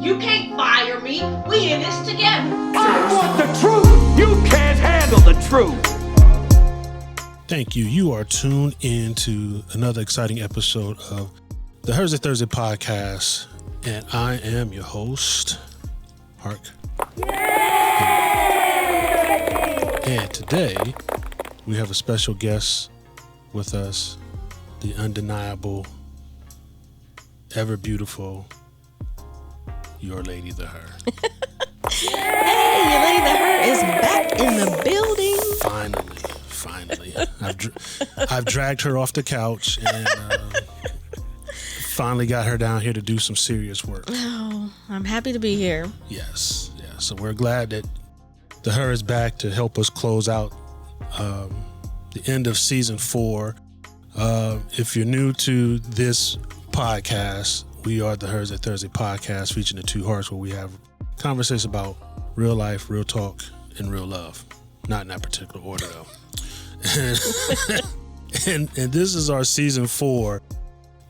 You can't fire me. We in this together. I want the truth. You can't handle the truth. Thank you. You are tuned into another exciting episode of the Thursday podcast, and I am your host, Hark. And today we have a special guest with us, the undeniable, ever beautiful, your Lady the Her. Hey, your Lady the Her is back in the building. Finally. I've dragged her off the couch and finally got her down here to do some serious work. Oh, I'm happy to be here. Yes. So we're glad that the Her is back to help us close out the end of season 4. If you're new to this podcast, we are the Thursday podcast, featuring the two hearts, where we have conversations about real life, real talk, and real love. Not in that particular order, though. and this is our season 4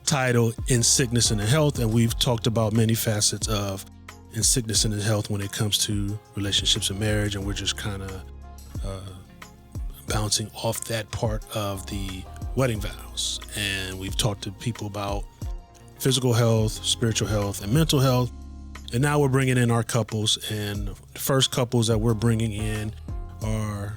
titled In Sickness and in Health, and we've talked about many facets of in sickness and in health when it comes to relationships and marriage, and we're just kind of bouncing off that part of the wedding vows. And we've talked to people about physical health, spiritual health, and mental health, and now we're bringing in our couples. And the first couples that we're bringing in are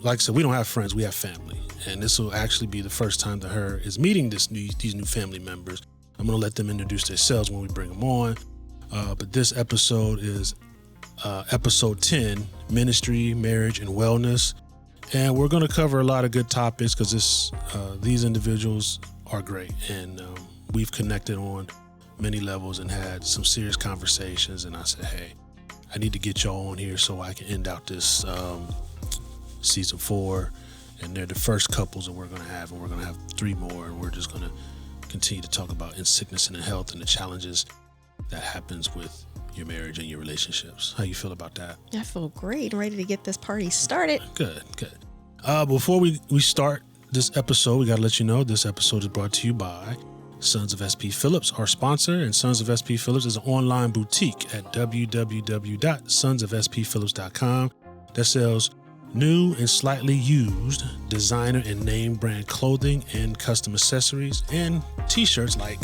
like I said, we don't have friends, we have family. And this will actually be the first time that Her is meeting these new family members. I'm going to let them introduce themselves when we bring them on. But this episode is episode 10, Ministry, Marriage, and Wellness. And we're going to cover a lot of good topics because these individuals are great. And we've connected on many levels and had some serious conversations. And I said, hey, I need to get y'all on here so I can end out this season 4, and they're the first couples that we're going to have, and we're going to have 3 more, and we're just going to continue to talk about in sickness and in health and the challenges that happens with your marriage and your relationships. How you feel about that? I feel great. I'm ready to get this party started. Good. Before we start this episode, we got to let you know this episode is brought to you by Sons of SP Phillips, our sponsor. And Sons of SP Phillips is an online boutique at www.sonsofspphillips.com that sells new and slightly used designer and name brand clothing and custom accessories and t-shirts like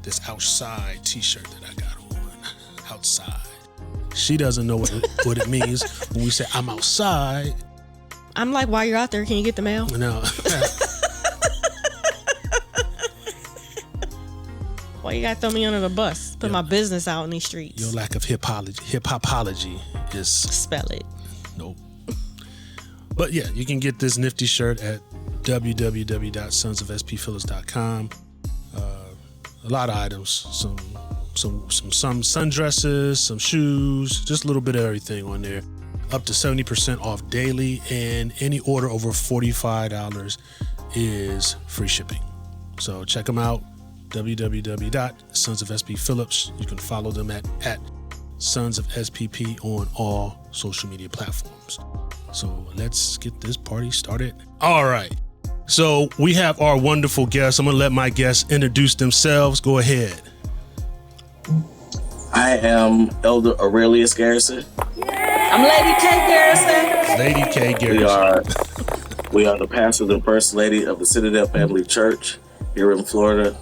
this outside t-shirt that I got on. Outside. She doesn't know what it means when we say I'm outside. I'm like, while you're out there, can you get the mail? No. Why you gotta throw me under the bus? Put my business out in these streets. Your lack of hip-hopology is... Spell it. Nope. But yeah, you can get this nifty shirt at www.sonsofspphillips.com. A lot of items, some sundresses, some shoes, just a little bit of everything on there. Up to 70% off daily, and any order over $45 is free shipping. So check them out, www.sonsofspphillips. You can follow them at Sons of SPP on all social media platforms. So let's get this party started. All right. So we have our wonderful guests. I'm going to let my guests introduce themselves. Go ahead. I am Elder Arraeliuse Garrison. I'm Lady Takeara. Lady K. Garrison. We are the pastor and first lady of the Citadel Family Church here in Florida.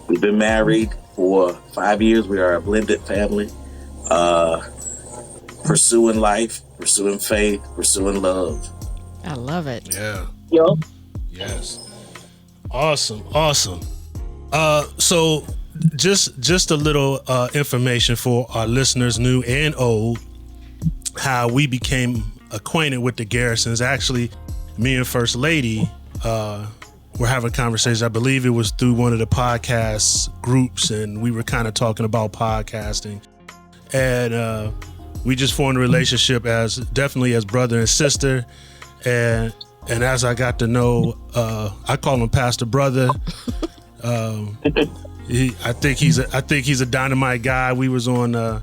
We've been married for 5 years. We are a blended family. Pursuing life, pursuing faith, pursuing love. I love it. Yeah. Yo. Yes. Awesome. So just a little information for our listeners, new and old, how we became acquainted with the Garrisons. Actually, me and First Lady were having conversations. I believe it was through one of the podcast groups, and we were kind of talking about podcasting. And we just formed a relationship definitely as brother and sister. And as I got to know, I call him Pastor Brother. I think he's a dynamite guy. We was on.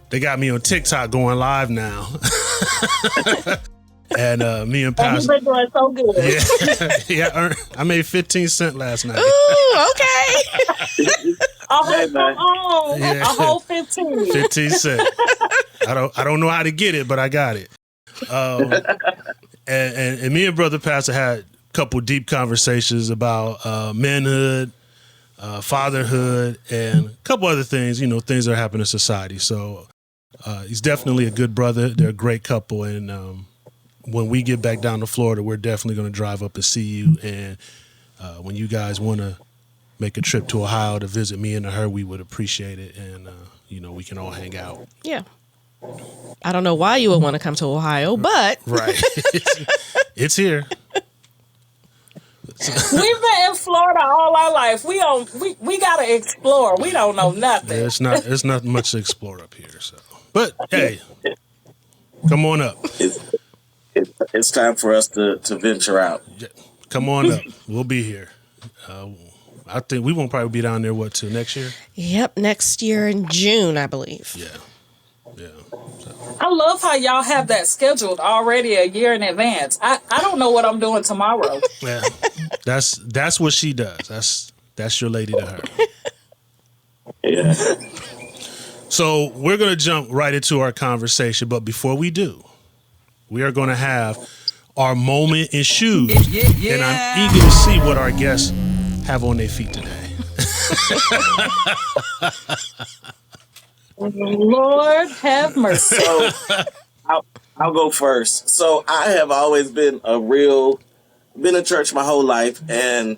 They got me on TikTok going live now. And me and And Pastor. you've been doing so good. Yeah, I made 15 cents last night. Ooh, okay. A whole, Hey, man. a whole 15. 15 cents. I don't know how to get it, but I got it. And me and Brother Pastor had a couple deep conversations about manhood, fatherhood, and a couple other things, things that are happening in society. So he's definitely a good brother. They're a great couple. And when we get back down to Florida, we're definitely going to drive up and see you. And when you guys want to make a trip to Ohio to visit me and her, we would appreciate it. And, we can all hang out. Yeah. I don't know why you would want to come to Ohio, but Right. It's here. We've been in Florida all our life. We gotta explore. We don't know nothing. It's not much to explore up here. So, but hey, come on up. It's time for us to venture out. Come on up. We'll be here. I think we won't probably be down there till next year. Yep, next year in June, I believe. Yeah. I love how y'all have that scheduled already a year in advance. I don't know what I'm doing tomorrow. Yeah. That's what she does. That's your lady to her. Yeah. So we're gonna jump right into our conversation, but before we do, we are gonna have our moment in shoes. And I'm eager to see what our guests have on their feet today. Lord have mercy. So I'll go first. So I have always been been in church my whole life, and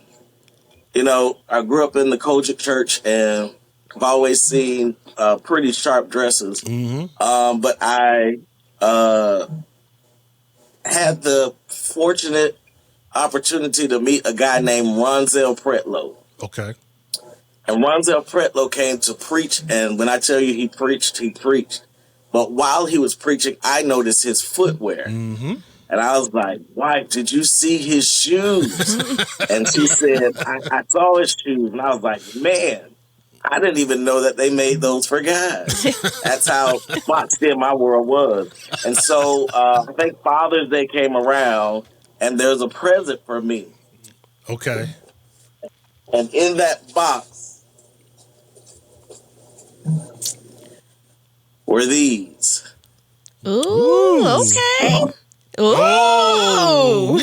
I grew up in the Kojic church, and I've always seen pretty sharp dresses. Mm-hmm. But I had the fortunate opportunity to meet a guy named Ronzel Pretlow. Okay. And Ronzel Pretlow came to preach, and when I tell you he preached. But while he was preaching, I noticed his footwear. Mm-hmm. And I was like, wife, did you see his shoes? And she said, I saw his shoes. And I was like, man, I didn't even know that they made those for guys. That's how boxed in my world was. And so I think Father's Day came around, and there's a present for me. Okay. And in that box were these. Ooh, okay. Ooh. Oh.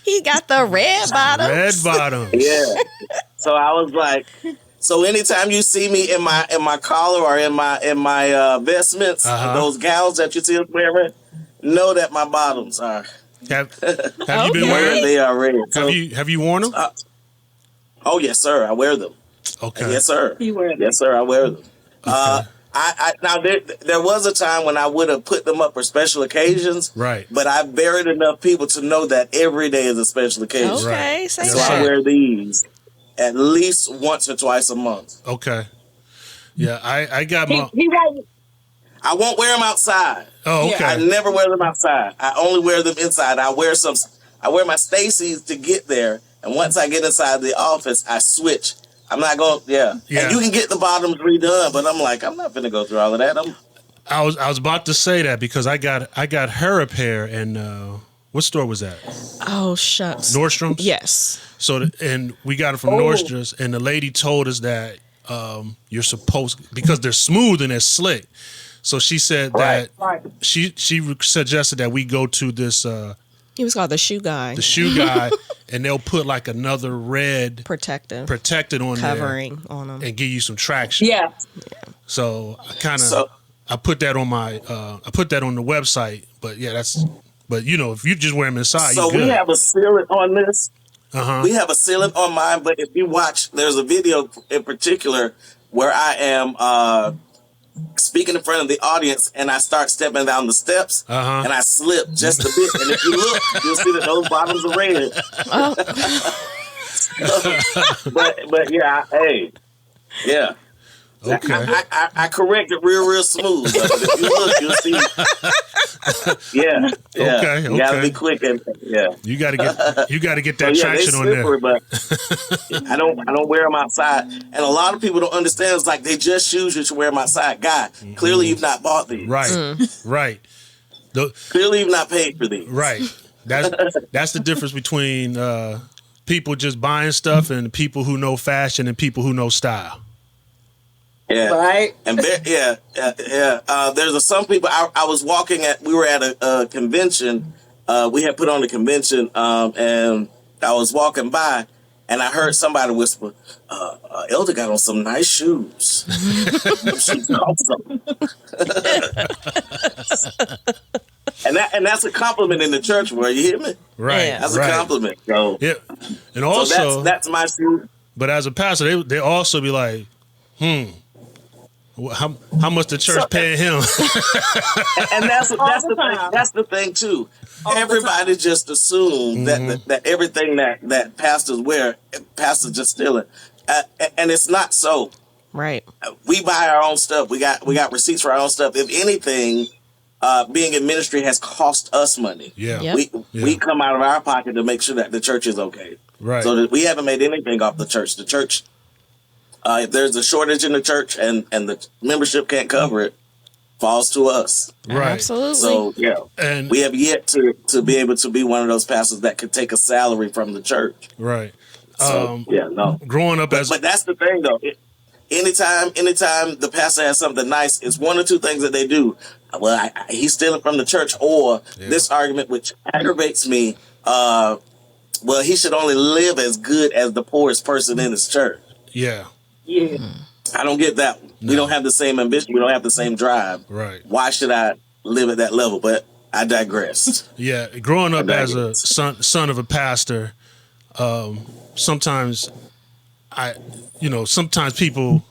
He got the red bottoms. Red bottoms. Yeah. So I was like, so anytime you see me in my collar or in my vestments, those gowns that you see us wearing, know that my bottoms are. Have you been wearing? They are red. Have you worn them? Oh yes, sir. I wear them. Okay. Yes, sir. You wear them. Yes, sir. I wear them. Okay. Now there was a time when I would have put them up for special occasions, Right. But I buried enough people to know that every day is a special occasion. Okay, Right. say So Yes, that. I wear these at least once or twice a month. Okay. Yeah, I got my. He won't. I won't wear them outside. Oh, okay. I never wear them outside. I only wear them inside. I wear my Stacy's to get there, and once I get inside the office, I switch. I'm not going. Yeah. And you can get the bottoms redone, but I'm like, I'm not gonna go through all of that. I was about to say that because I got her a pair, and what store was that? Oh, shucks. Nordstrom's. Yes. So and we got it from Nordstrom's, and the lady told us that you're supposed, because they're smooth and they're slick. So she said that she suggested that we go to this. He was called the shoe guy. The shoe guy, and they'll put like another red Protected on covering there on them and give you some traction. Yeah. So I put that on my I put that on the website, but but if you just wear them inside, So you're good. we have a sealant on this. Uh-huh. We have a sealant on mine, but if you watch, there's a video in particular where I am speaking in front of the audience, and I start stepping down the steps, and I slip just a bit. And if you look, you'll see that those bottoms are red. But yeah, hey, yeah. Okay. I correct it real smooth. But if you look, you'll see. Yeah. Okay. You gotta be quick and You gotta get that so, traction they on slippery, there. But I don't wear them outside, and a lot of people don't understand. It's like they just shoes you should wear them outside. Guy, clearly you've not bought these. Right. Right. Clearly, you've not paid for these. Right. That's the difference between people just buying stuff and people who know fashion and people who know style. Yeah. Right. And there's some people. I was walking at. We were at a convention. We had put on a convention, and I was walking by, and I heard somebody whisper, "Elder got on some nice shoes." She's awesome. And that's a compliment in the church world. You hear me? Right. Yeah. That's a compliment. So yeah, and also so that's my shoe. But as a pastor, they also be like, how much the church paying him? And that's the thing. That's the thing too. Everybody just assume that everything that pastors wear, pastors just stealing, and it's not so. Right. We buy our own stuff. We got receipts for our own stuff. If anything, being in ministry has cost us money. Yeah, Yep. We come out of our pocket to make sure that the church is okay. right. So that we haven't made anything off the church. The church, if there's a shortage in the church and the membership can't cover it, falls to us. Right. Absolutely. So yeah, And we have yet to be able to be one of those pastors that could take a salary from the church. right. So no. Growing up as But that's the thing though. Anytime the pastor has something nice, it's one or two things that they do. Well, he's stealing from the church, or this argument which aggravates me. Well, he should only live as good as the poorest person in his church. yeah, I don't get that one. We don't have the same ambition. We don't have the same drive. right. Why should I live at that level? But I digress. Yeah, growing up as a digress. son of a pastor, sometimes sometimes people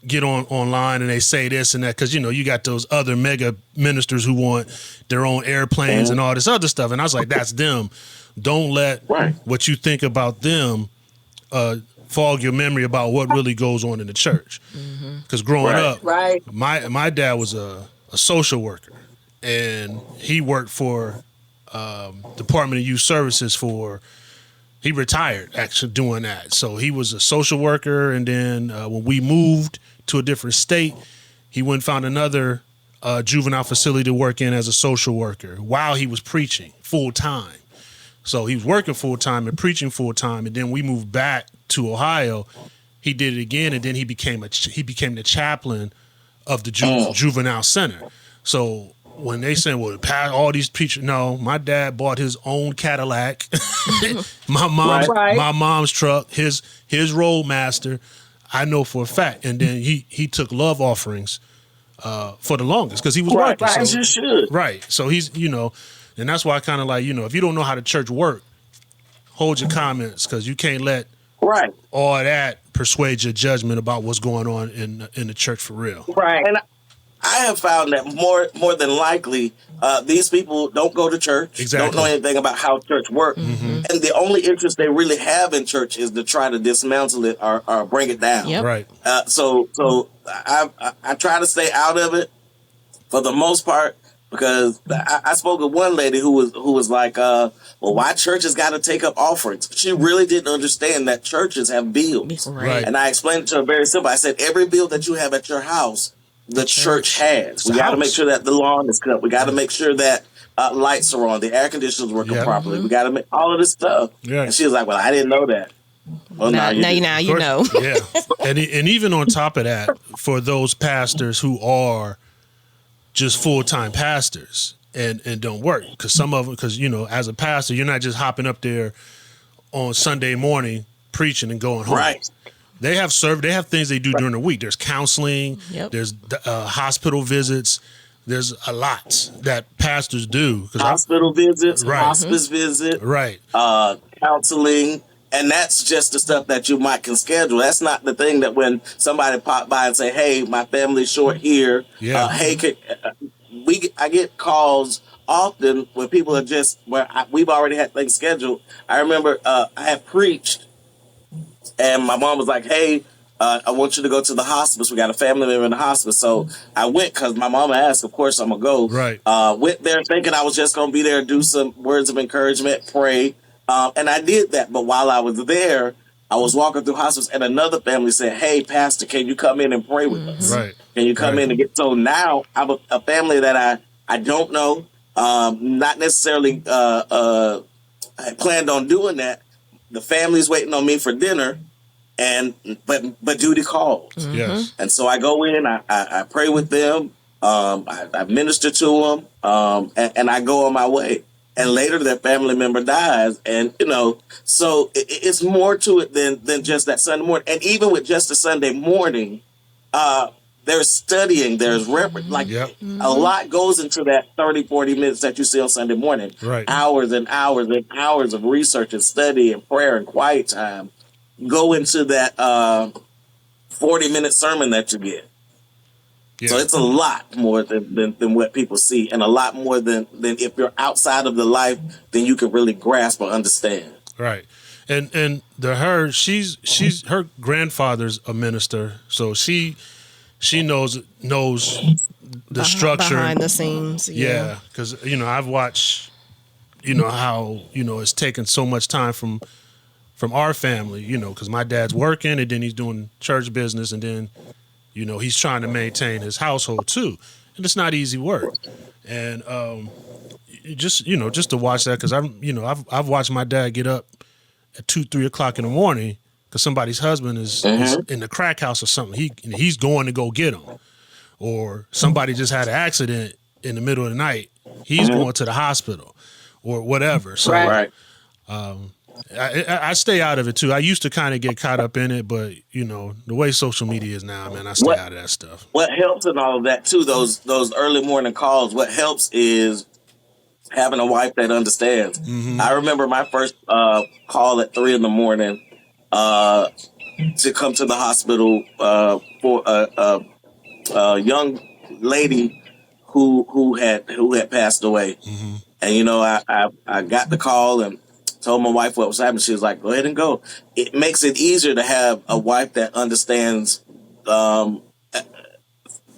get online and they say this and that because you got those other mega ministers who want their own airplanes and all this other stuff, and I was like, that's them. Don't let what you think about them fog your memory about what really goes on in the church. Because growing up, my dad was a social worker, and he worked for Department of Youth Services he retired actually doing that. So he was a social worker, and then when we moved to a different state, he went and found another juvenile facility to work in as a social worker while he was preaching full time. So he was working full time and preaching full time, and then we moved back to Ohio. He did it again, and then he became the chaplain of the juvenile center. So when they say, well, all these preachers, no, my dad bought his own Cadillac, my mom's truck, his Roadmaster. I know for a fact. And then he took love offerings for the longest because he was working. Right, so, you should. Right. So he's, and that's why I kind of like, if you don't know how the church work, hold your comments because you can't let all that persuade your judgment about what's going on in the church for real. Right. And I have found that more than likely, these people don't go to church, don't know anything about how church works, and the only interest they really have in church is to try to dismantle it or bring it down. Yep. Right. So I try to stay out of it for the most part because I spoke with one lady who was like, well, why churches got to take up offerings? She really didn't understand that churches have bills. Right. And I explained it to her very simple. I said, every bill that you have at your house, the church has. We got to make sure that the lawn is cut. We got to make sure that lights are on, the air conditioners working properly. We got to make all of this stuff. Yeah. And she was like, well, I didn't know that. Well, now you know. Yeah. And even on top of that, for those pastors who are just full-time pastors and don't work, because some of them, because, as a pastor, you're not just hopping up there on Sunday morning preaching and going home. Right. They have things they do during the week. There's counseling. Yep. There's hospital visits. There's a lot that pastors do. Hospital visits, hospice visit, counseling, and that's just the stuff that you can schedule. That's not the thing that when somebody pop by and say, "Hey, my family's short here." Yeah. I get calls often when people are just we've already had things scheduled. I remember I had preached. And my mom was like, hey, I want you to go to the hospice. We got a family member in the hospice. So I went because my mama asked. Of course, I'm going to go. Right. Went there thinking I was just going to be there, do some words of encouragement, pray. And I did that. But while I was there, I was walking through hospice and another family said, hey, Pastor, can you come in and pray with us? Right. Can you come in and get... So now I'm a family that I don't know. Not necessarily I planned on doing that. The family's waiting on me for dinner, but duty calls. Yes. And so I go in, I pray with them, I minister to them, and I go on my way. And later that family member dies. And, so it's more to it than just that Sunday morning. And even with just a Sunday morning, there's studying, there's reference. Like a lot goes into that 30, 40 minutes that you see on Sunday morning. Right. Hours and hours and hours of research and study and prayer and quiet time go into that 40-minute sermon that you get. Yeah. So it's a lot more than what people see, and a lot more than if you're outside of the life, then you can really grasp or understand. Right. And she's her grandfather's a minister, so she knows the structure behind the scenes. Yeah, because I've watched how it's taken so much time from our family, because my dad's working and then he's doing church business and then he's trying to maintain his household too, and it's not easy work. And just to watch that, because I've watched my dad get up at 2-3 o'clock in the morning because somebody's husband is in the crack house or something. He's going to go get him, or somebody just had an accident in the middle of the night. He's going to the hospital or whatever. So I stay out of it too. I used to kind of get caught up in it, but the way social media is now, man, I stay out of that stuff. What helps in all of that too, those early morning calls, what helps is having a wife that understands. I remember my first call at 3 a.m. To come to the hospital for a young lady who had passed away. And I got the call and told my wife what was happening. She was like, go ahead and go. It makes it easier to have a wife that understands the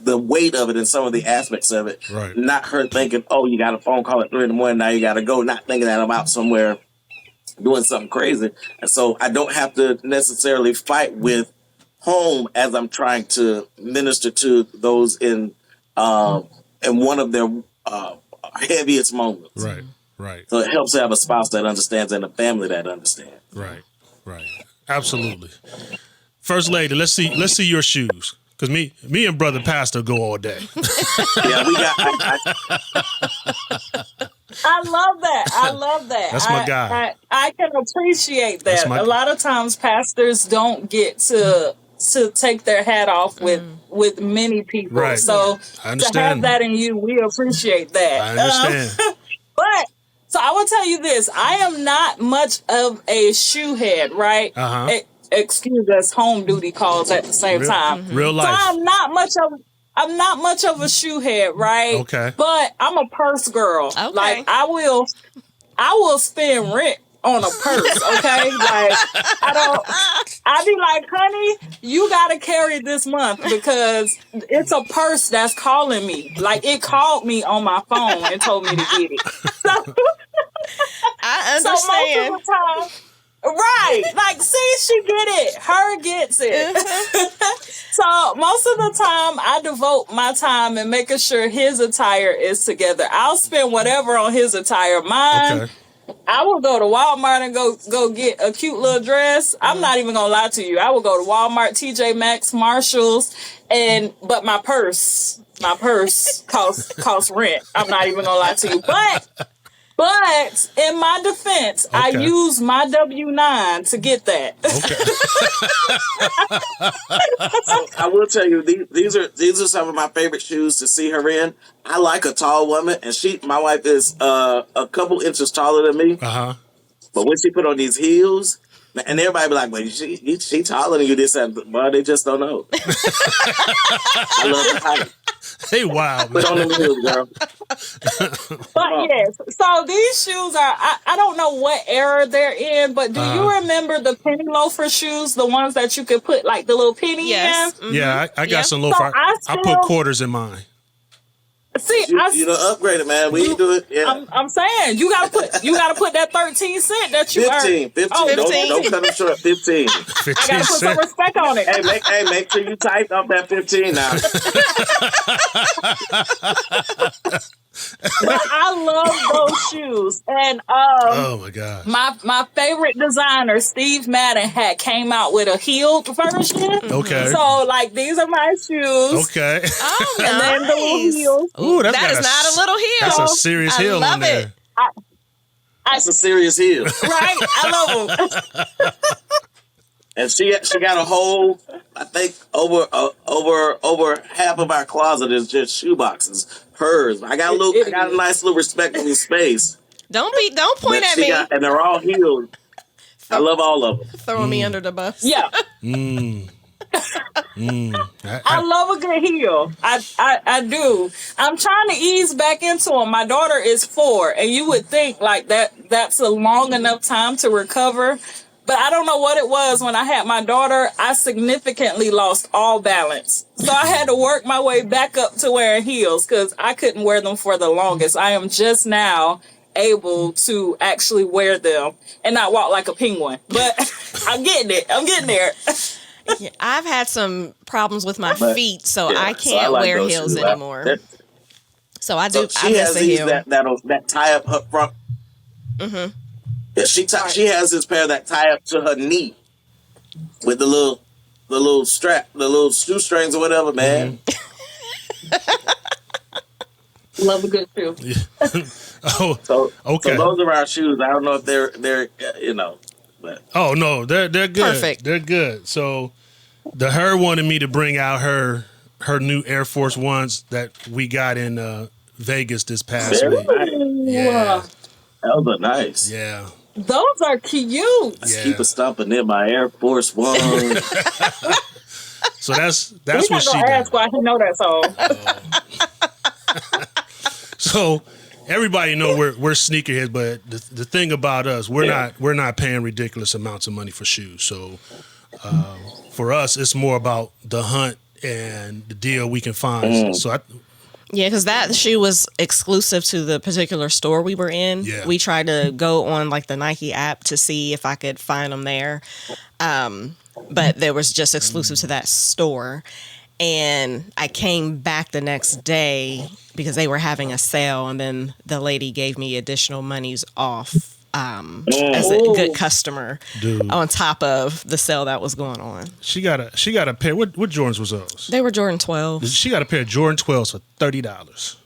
weight of it and some of the aspects of it. Right. Not her thinking, oh, you got a phone call at 3 a.m, now you got to go. Not thinking that I'm out somewhere doing something crazy. And so I don't have to necessarily fight with home as I'm trying to minister to those in one of their heaviest moments. Right. Right. So it helps to have a spouse that understands and a family that understands. Right. Absolutely. First Lady, let's see your shoes. Because me and Brother Pastor go all day. Yeah, we got. I love that. That's my guy. I can appreciate that. A lot of times pastors don't get to take their hat off with many people. Right. So to have that in you, we appreciate that. I understand. But so I will tell you this, I am not much of a shoe head, right? Excuse us, home duty calls at the same time. Real life. So I'm not much of a shoe head, right? Okay. But I'm a purse girl. Okay. Like I will spend rent on a purse, okay? Like I be like, honey, you gotta carry this month because it's a purse that's calling me. Like it called me on my phone and told me to get it. So, I understand. So most of the time, right. Like, see, she get it. Her gets it. So most of the time I devote my time in making sure his attire is together. I'll spend whatever on his attire. Mine. Okay. I will go to Walmart and go get a cute little dress. I'm not even gonna lie to you. I will go to Walmart, TJ Maxx, Marshalls, but my purse costs rent. I'm not even gonna lie to you. But in my defense, I use my W-9 to get that. Okay. I will tell you, these are some of my favorite shoes to see her in. I like a tall woman, and my wife is a couple inches taller than me. But when she put on these heels, and everybody be like, "Well, she taller than you." This, but they just don't know. I love the height. Hey, wow. Put on the heels, girl. But yes, so these shoes are, I don't know what era they're in, but do you remember the penny loafer shoes, the ones that you could put like the little penny in? Yeah, I got some loafer. So I put quarters in mine. See, you done upgraded, man. We do it. Yeah. I'm saying you gotta put that 13 cent that you 15. Oh, 15. Don't cut them short. 15. 15 I gotta put some respect on it. Make sure you tighten up that 15 now. But I love those shoes. And Oh my gosh. my favorite designer, Steve Madden, had came out with a heeled version. Okay. So like these are my shoes. Okay. Oh, And then the little nice. heels. Ooh, that's That got is not a little heel. That's a serious I heel love on there. it. That's a serious heel. Right? I love them. And she got a whole, I think over half of our closet is just shoe boxes. Hers. I got a nice little respectable space. Don't point at me. And they're all healed. I love all of them. Throwing me under the bus. Yeah. I love a good heel. I do. I'm trying to ease back into them. My daughter is 4, and you would think like that's a long enough time to recover. But I don't know what it was when I had my daughter. I significantly lost all balance. So I had to work my way back up to wearing heels because I couldn't wear them for the longest. I am just now able to actually wear them and not walk like a penguin. But I'm getting it. I'm getting there. Yeah, I've had some problems with my feet, so I can't so I like wear those heels shoes. anymore. So I do. So I she miss has a these heel. that tie up front. Mm-hmm. Yeah, she has this pair that tie up to her knee with the little strap, the little shoestrings or whatever, man. Love a good shoe. Oh, So okay. So those are our shoes. I don't know if they're but Oh no, they're good. Perfect. They're good. So her wanted me to bring out her new Air Force Ones that we got in Vegas this past very week. nice. Yeah. Those are nice. Yeah. Those are cute. Let's Yeah. keep a stomping in my Air Force One. So that's We're what not she gonna did. ask why he know that song. So everybody know we're sneakerheads, but the thing about us, we're not paying ridiculous amounts of money for shoes. So for us, it's more about the hunt and the deal we can find. So Yeah, because that shoe was exclusive to the particular store we were in. Yeah. We tried to go on like the Nike app to see if I could find them there. But there was just exclusive to that store. And I came back the next day because they were having a sale, and then the lady gave me additional monies off as a good customer, Dude. on top of the sale that was going on. she got a pair. What Jordans was those? They were Jordan 12. She got a pair of Jordan 12s for $30.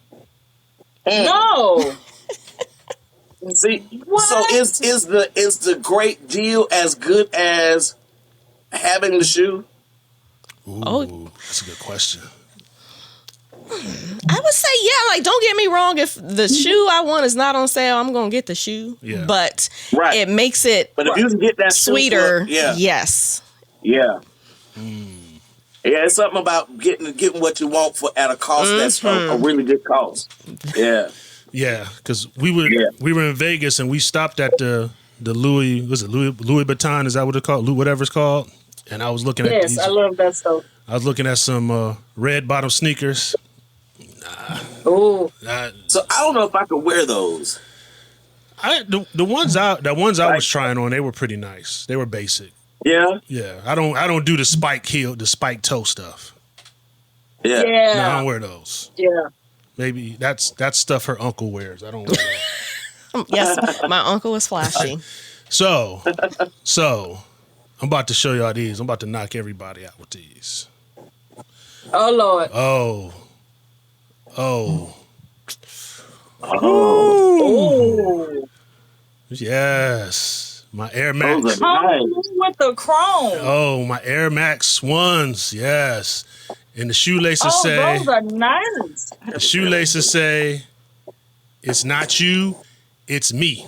No. See, What? so is the great deal as good as having the shoe? Ooh, Oh. that's a good question. I would say, yeah, like, don't get me wrong. If the shoe I want is not on sale, I'm going to get the shoe. Yeah. But Right. it makes it But if you can get that shoe sweeter. for- yeah, Yes. yeah. Yeah, it's something about getting what you want for at a cost that's a really good cost. Yeah. Yeah, because we were in Vegas and we stopped at the Louis Vuitton, is that what it's called? Whatever it's called. And I was looking at Yes, these, I love that stuff. I was looking at some red bottom sneakers. Ooh. So I don't know if I could wear those. The ones I was trying on, they were pretty nice. They were basic. Yeah. Yeah, I don't do the spike toe stuff. Yeah. Yeah. No, I don't wear those. Yeah. Maybe that's stuff her uncle wears. I don't wear that. Yes, my uncle was flashy. So I'm about to show y'all these. I'm about to knock everybody out with these. Oh Lord. Oh. Ooh. Yes. My Air Max. Those are nice. With the chrome. Oh, my Air Max ones. Yes. And the shoelaces Oh, say, those are nice. the shoelaces say, it's not you, it's me.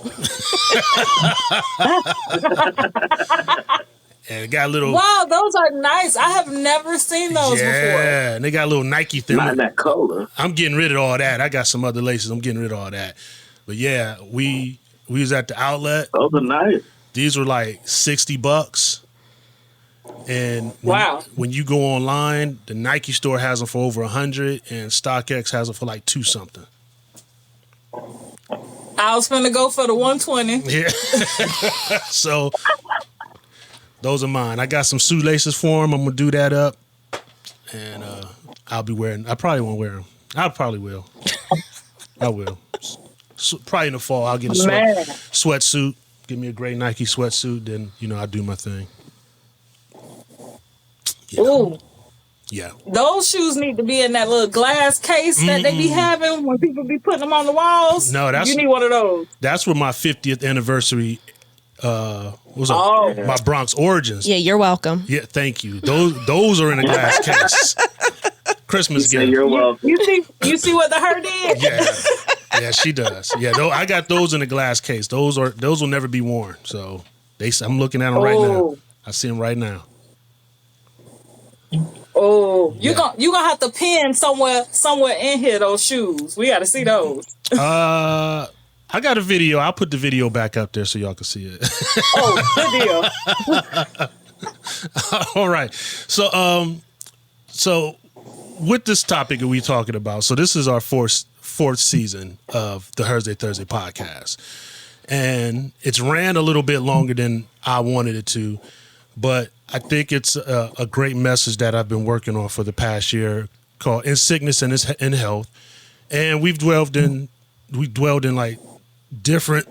And it got a little, Wow, those are nice. I have never seen those before. yeah, and they got a little Nike thing. Not in that color. I'm getting rid of all that. I got some other laces. I'm getting rid of all that. But yeah, we was at the outlet. Those are nice. These were like $60. And when you go online, the Nike store has them for over 100, and StockX has them for like 2 something. I was finna go for the 120. Yeah. So those are mine. I got some shoelaces for them. I'm gonna do that up, and I'll be wearing. I probably won't wear them. I probably will. I will. Probably in the fall, I'll get a sweatsuit. Give me a great Nike sweatsuit. Then, I do my thing. Ooh. Yeah. Those shoes need to be in that little glass case that they be having when people be putting them on the walls. No, you need one of those. That's where my 50th anniversary my Bronx Origins. Yeah, you're welcome. Yeah, thank you. Those are in a glass case. Christmas gift. You're welcome. You see what the her did? Yeah, she does. Yeah, I got those in a glass case. Those will never be worn. So I'm looking at them right now. I see them right now. Oh, you gonna have to pin somewhere in here those shoes. We got to see those. I got a video. I'll put the video back up there so y'all can see it. Oh, good deal. All right. So with this topic that we're talking about, so this is our fourth season of the Thursday podcast. And it's ran a little bit longer than I wanted it to, but I think it's a great message that I've been working on for the past year called In Sickness and in Health. And we've dwelled in like different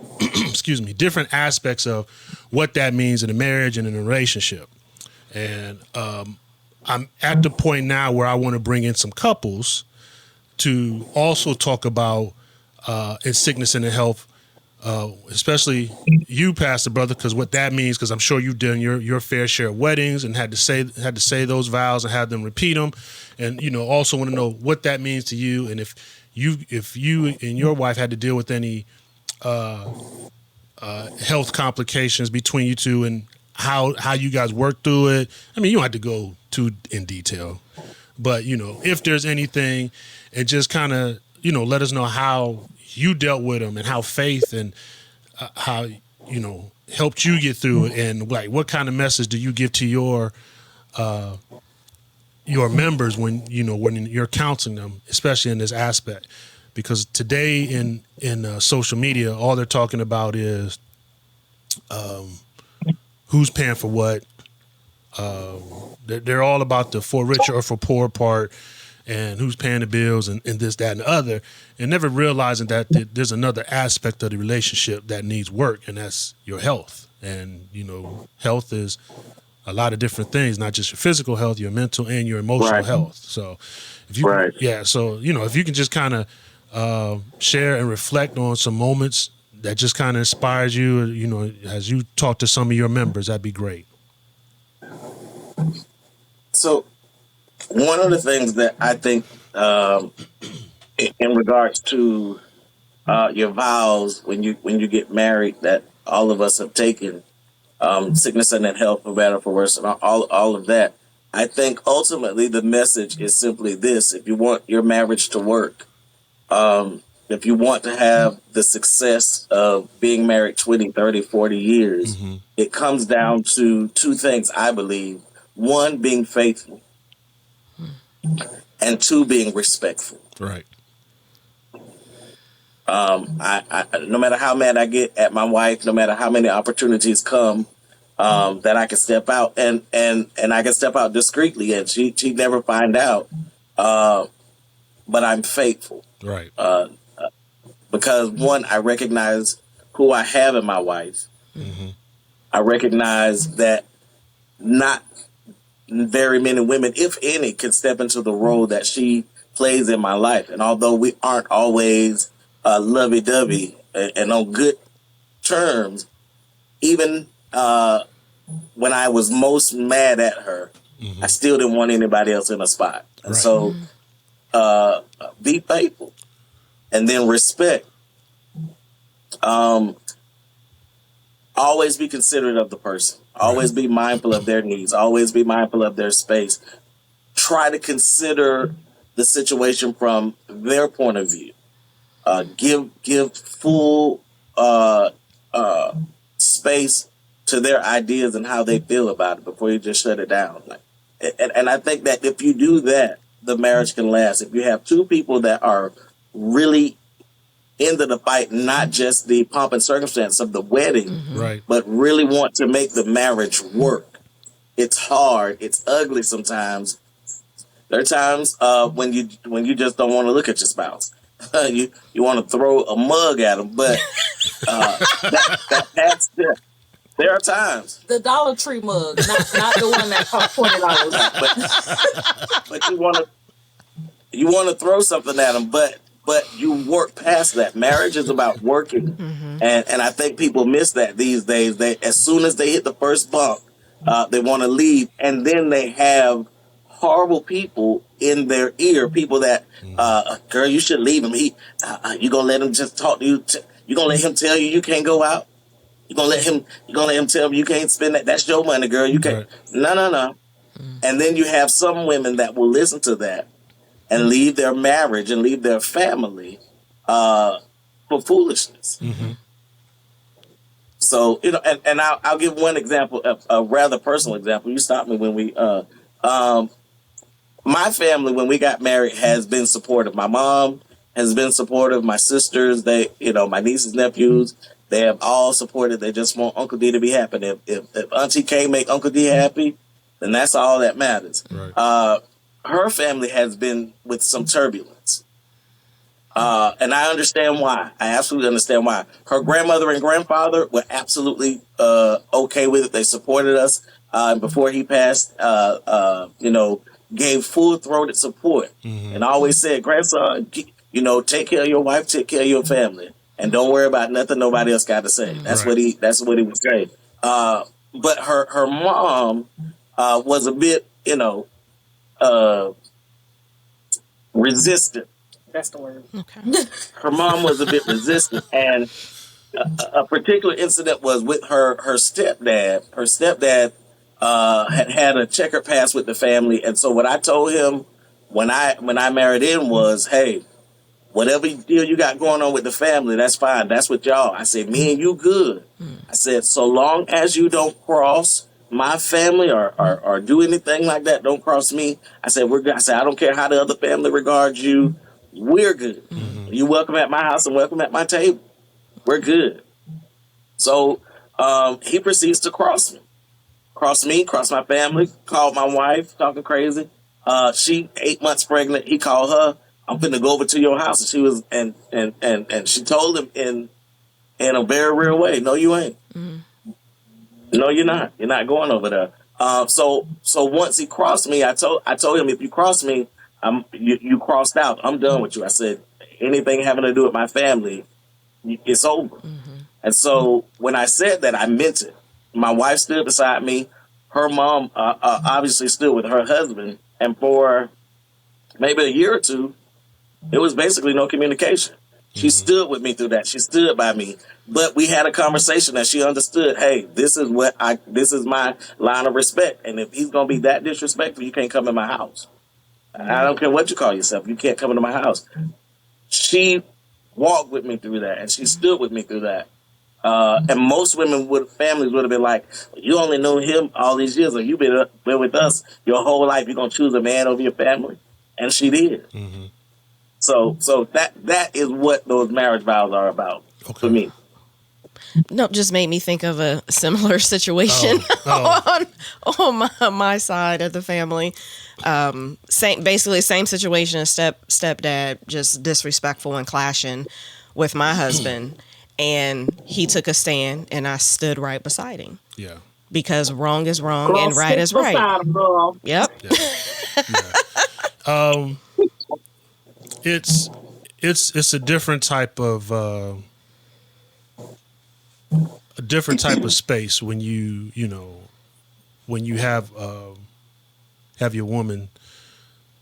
different aspects of what that means in a marriage and in a relationship. And I'm at the point now where I want to bring in some couples to also talk about in sickness and in health, especially you, Pastor Brother, because what that means, because I'm sure you've done your fair share of weddings and had to say those vows and have them repeat them, and also want to know what that means to you, and if you and your wife had to deal with any health complications between you two, and how you guys work through it. I mean, you don't have to go too in detail, but if there's anything, and just kind of let us know how you dealt with them and how faith and how helped you get through it, and like what kind of message do you give to your members when you're counseling them, especially in this aspect. Because today in social media, all they're talking about is who's paying for what. They're all about the for richer or for poor part, and who's paying the bills and this, that, and the other, and never realizing that there's another aspect of the relationship that needs work, and that's your health. And health is a lot of different things, not just your physical health, your mental and your emotional health. So if you if you can just kind of share and reflect on some moments that just kind of inspires you, as you talk to some of your members, that'd be great. So one of the things that I think in regards to your vows when you get married, that all of us have taken, sickness and in health, for better, for worse, and all of that. I think ultimately the message is simply this: if you want your marriage to work, if you want to have the success of being married 20, 30, 40 years, it comes down to two things, I believe. One, being faithful, and two, being respectful. Right. I no matter how mad I get at my wife, no matter how many opportunities come, that I can step out and I can step out discreetly, and she'd never find out. But I'm faithful. Right. Because one, I recognize who I have in my wife. I recognize that not very many women, if any, can step into the role that she plays in my life. And although we aren't always lovey-dovey and on good terms, even when I was most mad at her, I still didn't want anybody else in a spot. And so be faithful, and then respect. Always be considerate of the person. Always be mindful of their needs. Always be mindful of their space. Try to consider the situation from their point of view. Give full space to their ideas and how they feel about it before you just shut it down. And I think that if you do that, the marriage can last. If you have two people that are really into the fight, not just the pomp and circumstance of the wedding, but really want to make the marriage work. It's hard. It's ugly sometimes. There are times when you just don't want to look at your spouse. you want to throw a mug at them, but that's there are times. The Dollar Tree mug, not the one that cost $20. But you want to throw something at them, but you work past that. Marriage is about working, and I think people miss that these days. They, as soon as they hit the first bump, they want to leave, and then they have horrible people in their ear. People that, girl, you should leave him. You gonna let him just talk to you? You gonna let him tell you can't go out? You gonna let him tell you you can't spend that? That's your money, girl. You can't. Right. No. And then you have some women that will listen to that and leave their marriage and leave their family for foolishness. Mm-hmm. So, and I'll give one example, a rather personal example. You stopped me when we, my family, when we got married, has been supportive. My mom has been supportive. My sisters, my nieces, nephews, they have all supported. They just want Uncle D to be happy. If Auntie K make Uncle D happy, then that's all that matters. Right. Her family has been with some turbulence. And I understand why. I absolutely understand why. Her grandmother and grandfather were absolutely okay with it. They supported us. And before he passed, gave full-throated support. Mm-hmm. And always said, grandson, take care of your wife, take care of your family. And don't worry about nothing nobody else got to say. That's right. That's what he was saying. But her mom was a bit, resistant. That's the word. Okay. Her mom was a bit resistant, and a particular incident was with her stepdad. Her stepdad had a checkered past with the family, and so what I told him when I married in was, hey, whatever deal you got going on with the family, that's fine. That's with y'all. I said, me and you good. I said, so long as you don't cross my family or do anything like that, don't cross me. I said, we're good. I said, I don't care how the other family regards you. We're good. Mm-hmm. You welcome at my house and welcome at my table. We're good. So he proceeds to cross me, cross my family, called my wife, talking crazy. She 8 months pregnant. He called her. I'm finna go over to your house. And she was, and she told him in a very real way, no, you ain't. Mm-hmm. No, you're not. You're not going over there. So once he crossed me, I told him, if you cross me, you crossed out. I'm done with you. I said, anything having to do with my family, it's over. Mm-hmm. And so when I said that, I meant it. My wife stood beside me. Her mom obviously stood with her husband. And for maybe a year or two, it was basically no communication. She stood with me through that. She stood by me. But we had a conversation that she understood, hey, this is my line of respect. And if he's going to be that disrespectful, you can't come in my house. I don't care what you call yourself. You can't come into my house. She walked with me through that, and she stood with me through that. And most families would have been like, you only know him all these years, or you've been with us your whole life. You're going to choose a man over your family? And she did. Mm-hmm. So that is what those marriage vows are about for me. No, just made me think of a similar situation on my side of the family. Same situation as stepdad, just disrespectful and clashing with my husband, and he took a stand, and I stood right beside him. Yeah, because wrong is wrong and right is right. Yep. Yeah. It's a different type of space when you have your woman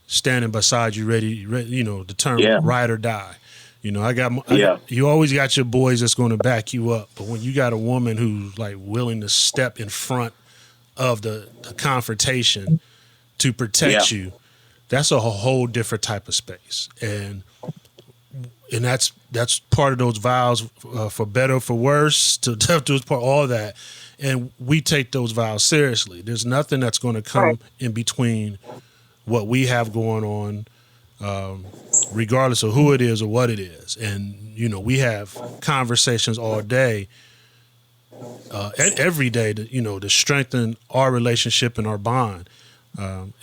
standing beside you, ready, to turn ride or die. You always got your boys that's going to back you up, but when you got a woman who's like willing to step in front of the confrontation to protect you, that's a whole different type of space, and that's part of those vows, for better or for worse, to part all that, and we take those vows seriously. There's nothing that's going to come in between what we have going on, regardless of who it is or what it is, and we have conversations all day, every day, to strengthen our relationship and our bond, and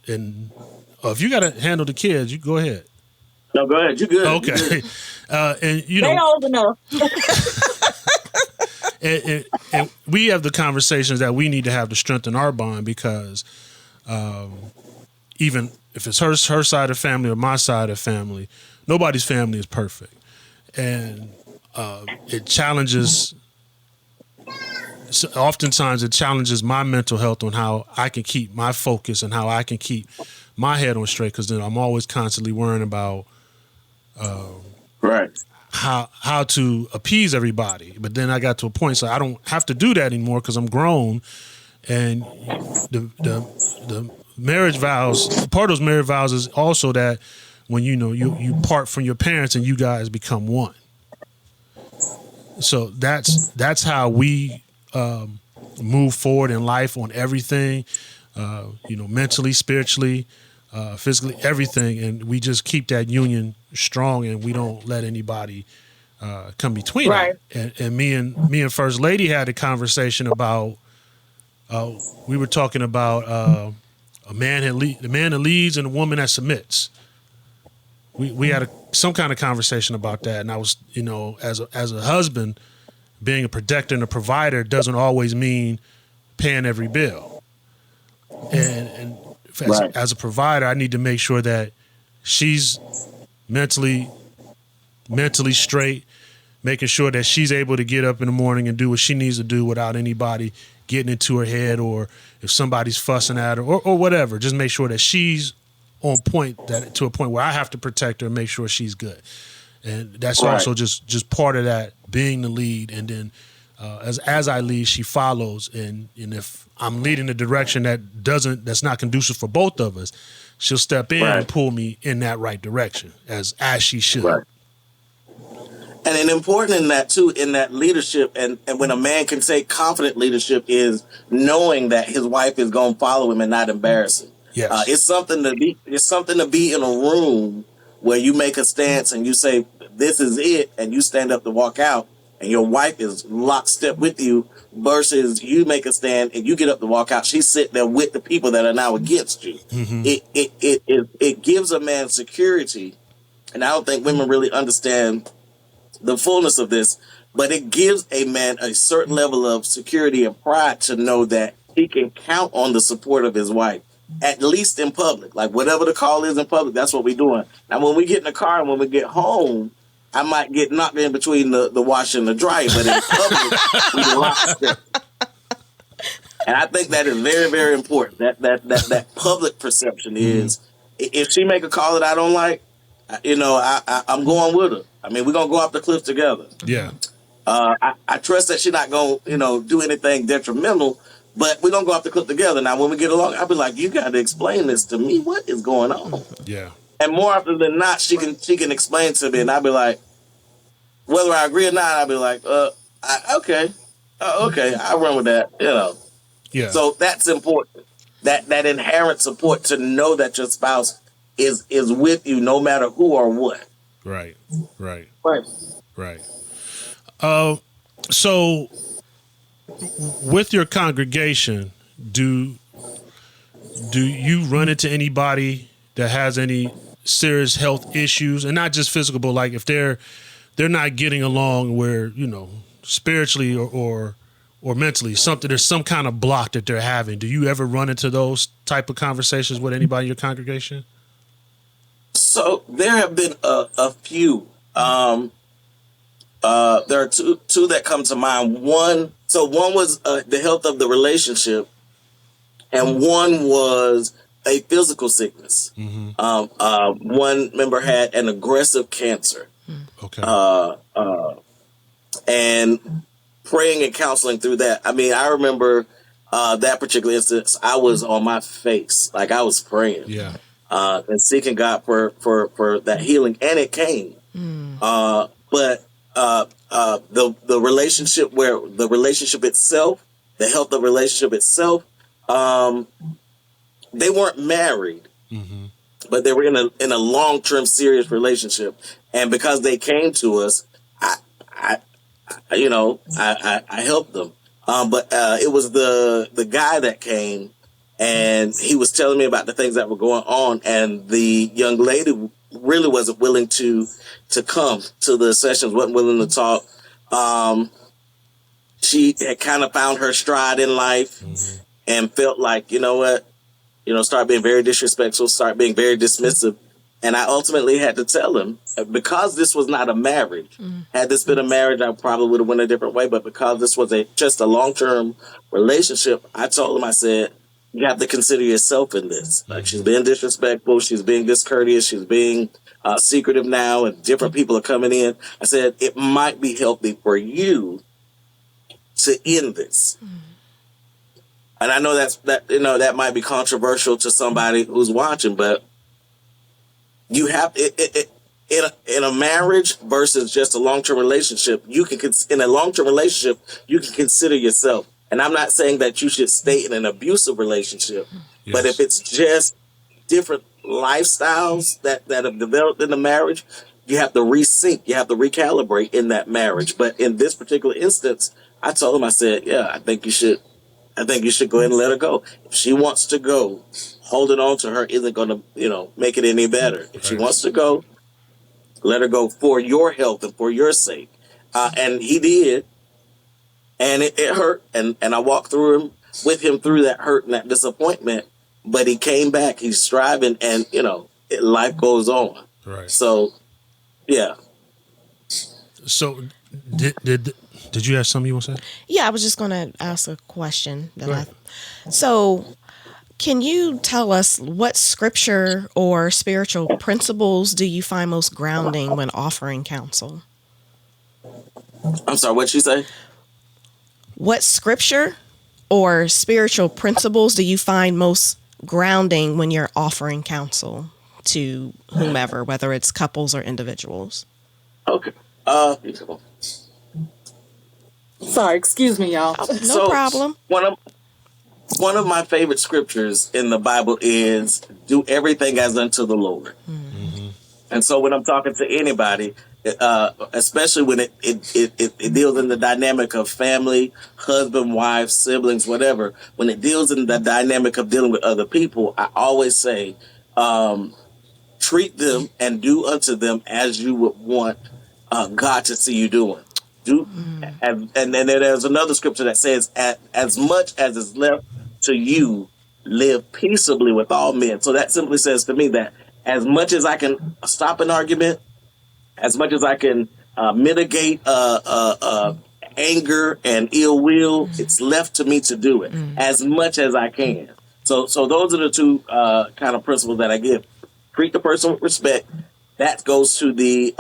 if you got to handle the kids, you go ahead. No, go ahead. You good. You Okay. good. And you They know, old enough. and we have the conversations that we need to have to strengthen our bond, because even if it's her side of the family or my side of the family, nobody's family is perfect, and it challenges. So oftentimes, it challenges my mental health on how I can keep my focus and how I can keep my head on straight. Because then I'm always constantly worrying about Right. how to appease everybody. But then I got to a point, so I don't have to do that anymore because I'm grown. And the marriage vows, part of those marriage vows is also that when you part from your parents and you guys become one. So that's how we move forward in life on everything, mentally, spiritually, physically, everything, and we just keep that union strong, and we don't let anybody come between Right. it. And me and First Lady had a conversation about. We were talking about the man that leads and a woman that submits. We had some kind of conversation about that, and I was, as a husband, being a protector and a provider doesn't always mean paying every bill. And as a provider, I need to make sure that she's mentally straight, making sure that she's able to get up in the morning and do what she needs to do without anybody getting into her head, or if somebody's fussing at her or whatever. Just make sure that she's on point, to a point where I have to protect her and make sure she's good. And that's also just part of that, being the lead. And then as I lead, she follows. And if I'm leading a direction that's not conducive for both of us, she'll step in and pull me in that right direction, as she should. Right. And important in that too, in that leadership, and when a man can take confident leadership, is knowing that his wife is going to follow him and not embarrass him. Yes. It's something to be in a room where you make a stance and you say, this is it, and you stand up to walk out, and your wife is lockstep with you, versus you make a stand and you get up to walk out. She's sitting there with the people that are now against you. Mm-hmm. It gives a man security, and I don't think women really understand the fullness of this, but it gives a man a certain level of security and pride to know that he can count on the support of his wife, at least in public. Like, whatever the call is in public, that's what we're doing. Now, when we get in the car and when we get home, I might get knocked in between the washer and the dryer, but in public, we lockstep. And I think that is very, very important. That public perception is, if she make a call that I don't like, I'm going with her. I mean, we're going to go off the cliff together. Yeah. I trust that she's not going to, do anything detrimental, but we're going to go off the cliff together. Now, when we get along, I'll be like, you got to explain this to me. What is going on? Yeah. And more often than not, she can explain to me, and I'll be like, whether I agree or not, I'll be like, okay, I'll run with that, Yeah. So that's important. That inherent support to know that your spouse is with you no matter who or what. Right. So with your congregation, do you run into anybody that has any serious health issues, and not just physical, but like if they're not getting along, where spiritually or mentally, there's some kind of block that they're having? Do you ever run into those type of conversations with anybody in your congregation? So there have been a few. There are two that come to mind. One was the health of the relationship, and one was a physical sickness. Mm-hmm. One member had an aggressive cancer. Okay. And praying and counseling through that. I mean, I remember that particular instance. I was on my face, like I was praying. Yeah. And seeking God for that healing, and it came. But the relationship, where the relationship itself, the health of the relationship itself, they weren't married, but they were in a long-term serious relationship, and because they came to us, I helped them. But it was the guy that came. And he was telling me about the things that were going on, and the young lady really wasn't willing to come to the sessions, wasn't willing to talk. She had kind of found her stride in life and felt like, you know what, start being very disrespectful, start being very dismissive. And I ultimately had to tell him, because this was not a marriage. Had this been a marriage, I probably would have went a different way. But because this was just a long-term relationship, I told him, I said, you have to consider yourself in this. Like, she's being disrespectful, she's being discourteous, she's being secretive now, and different people are coming in. I said, it might be healthy for you to end this. And I know that might be controversial to somebody who's watching, but you have in a marriage versus just a long-term relationship. In a long-term relationship, you can consider yourself. And I'm not saying that you should stay in an abusive relationship, but if it's just different lifestyles that have developed in the marriage, you have to resync, you have to recalibrate in that marriage. But in this particular instance, I told him, I said, yeah, I think you should go ahead and let her go. If she wants to go, holding on to her isn't going to, make it any better. If she wants to go, let her go for your health and for your sake. And he did. And it hurt. And I walked with him through that hurt and that disappointment. But he came back. He's striving, and, life goes on. Right. So, yeah. So did you have something you want to say? Yeah, I was just going to ask a question. So, can you tell us what scripture or spiritual principles do you find most grounding when offering counsel? I'm sorry, what'd she say? What scripture or spiritual principles do you find most grounding when you're offering counsel to whomever, whether it's couples or individuals? Okay. Sorry, excuse me, y'all. No problem. One of my favorite scriptures in the Bible is do everything as unto the Lord. Mm-hmm. And so when I'm talking to anybody, especially when it deals in the dynamic of family, husband, wife, siblings, whatever, when it deals in the dynamic of dealing with other people, I always say, treat them and do unto them as you would want God to see you doing. And then there's another scripture that says, as much as is left to you, live peaceably with all men. So that simply says to me that as much as I can stop an argument, as much as I can mitigate anger and ill will, it's left to me to do it as much as I can. So those are the two kind of principles that I give. Treat the person with respect. That goes to the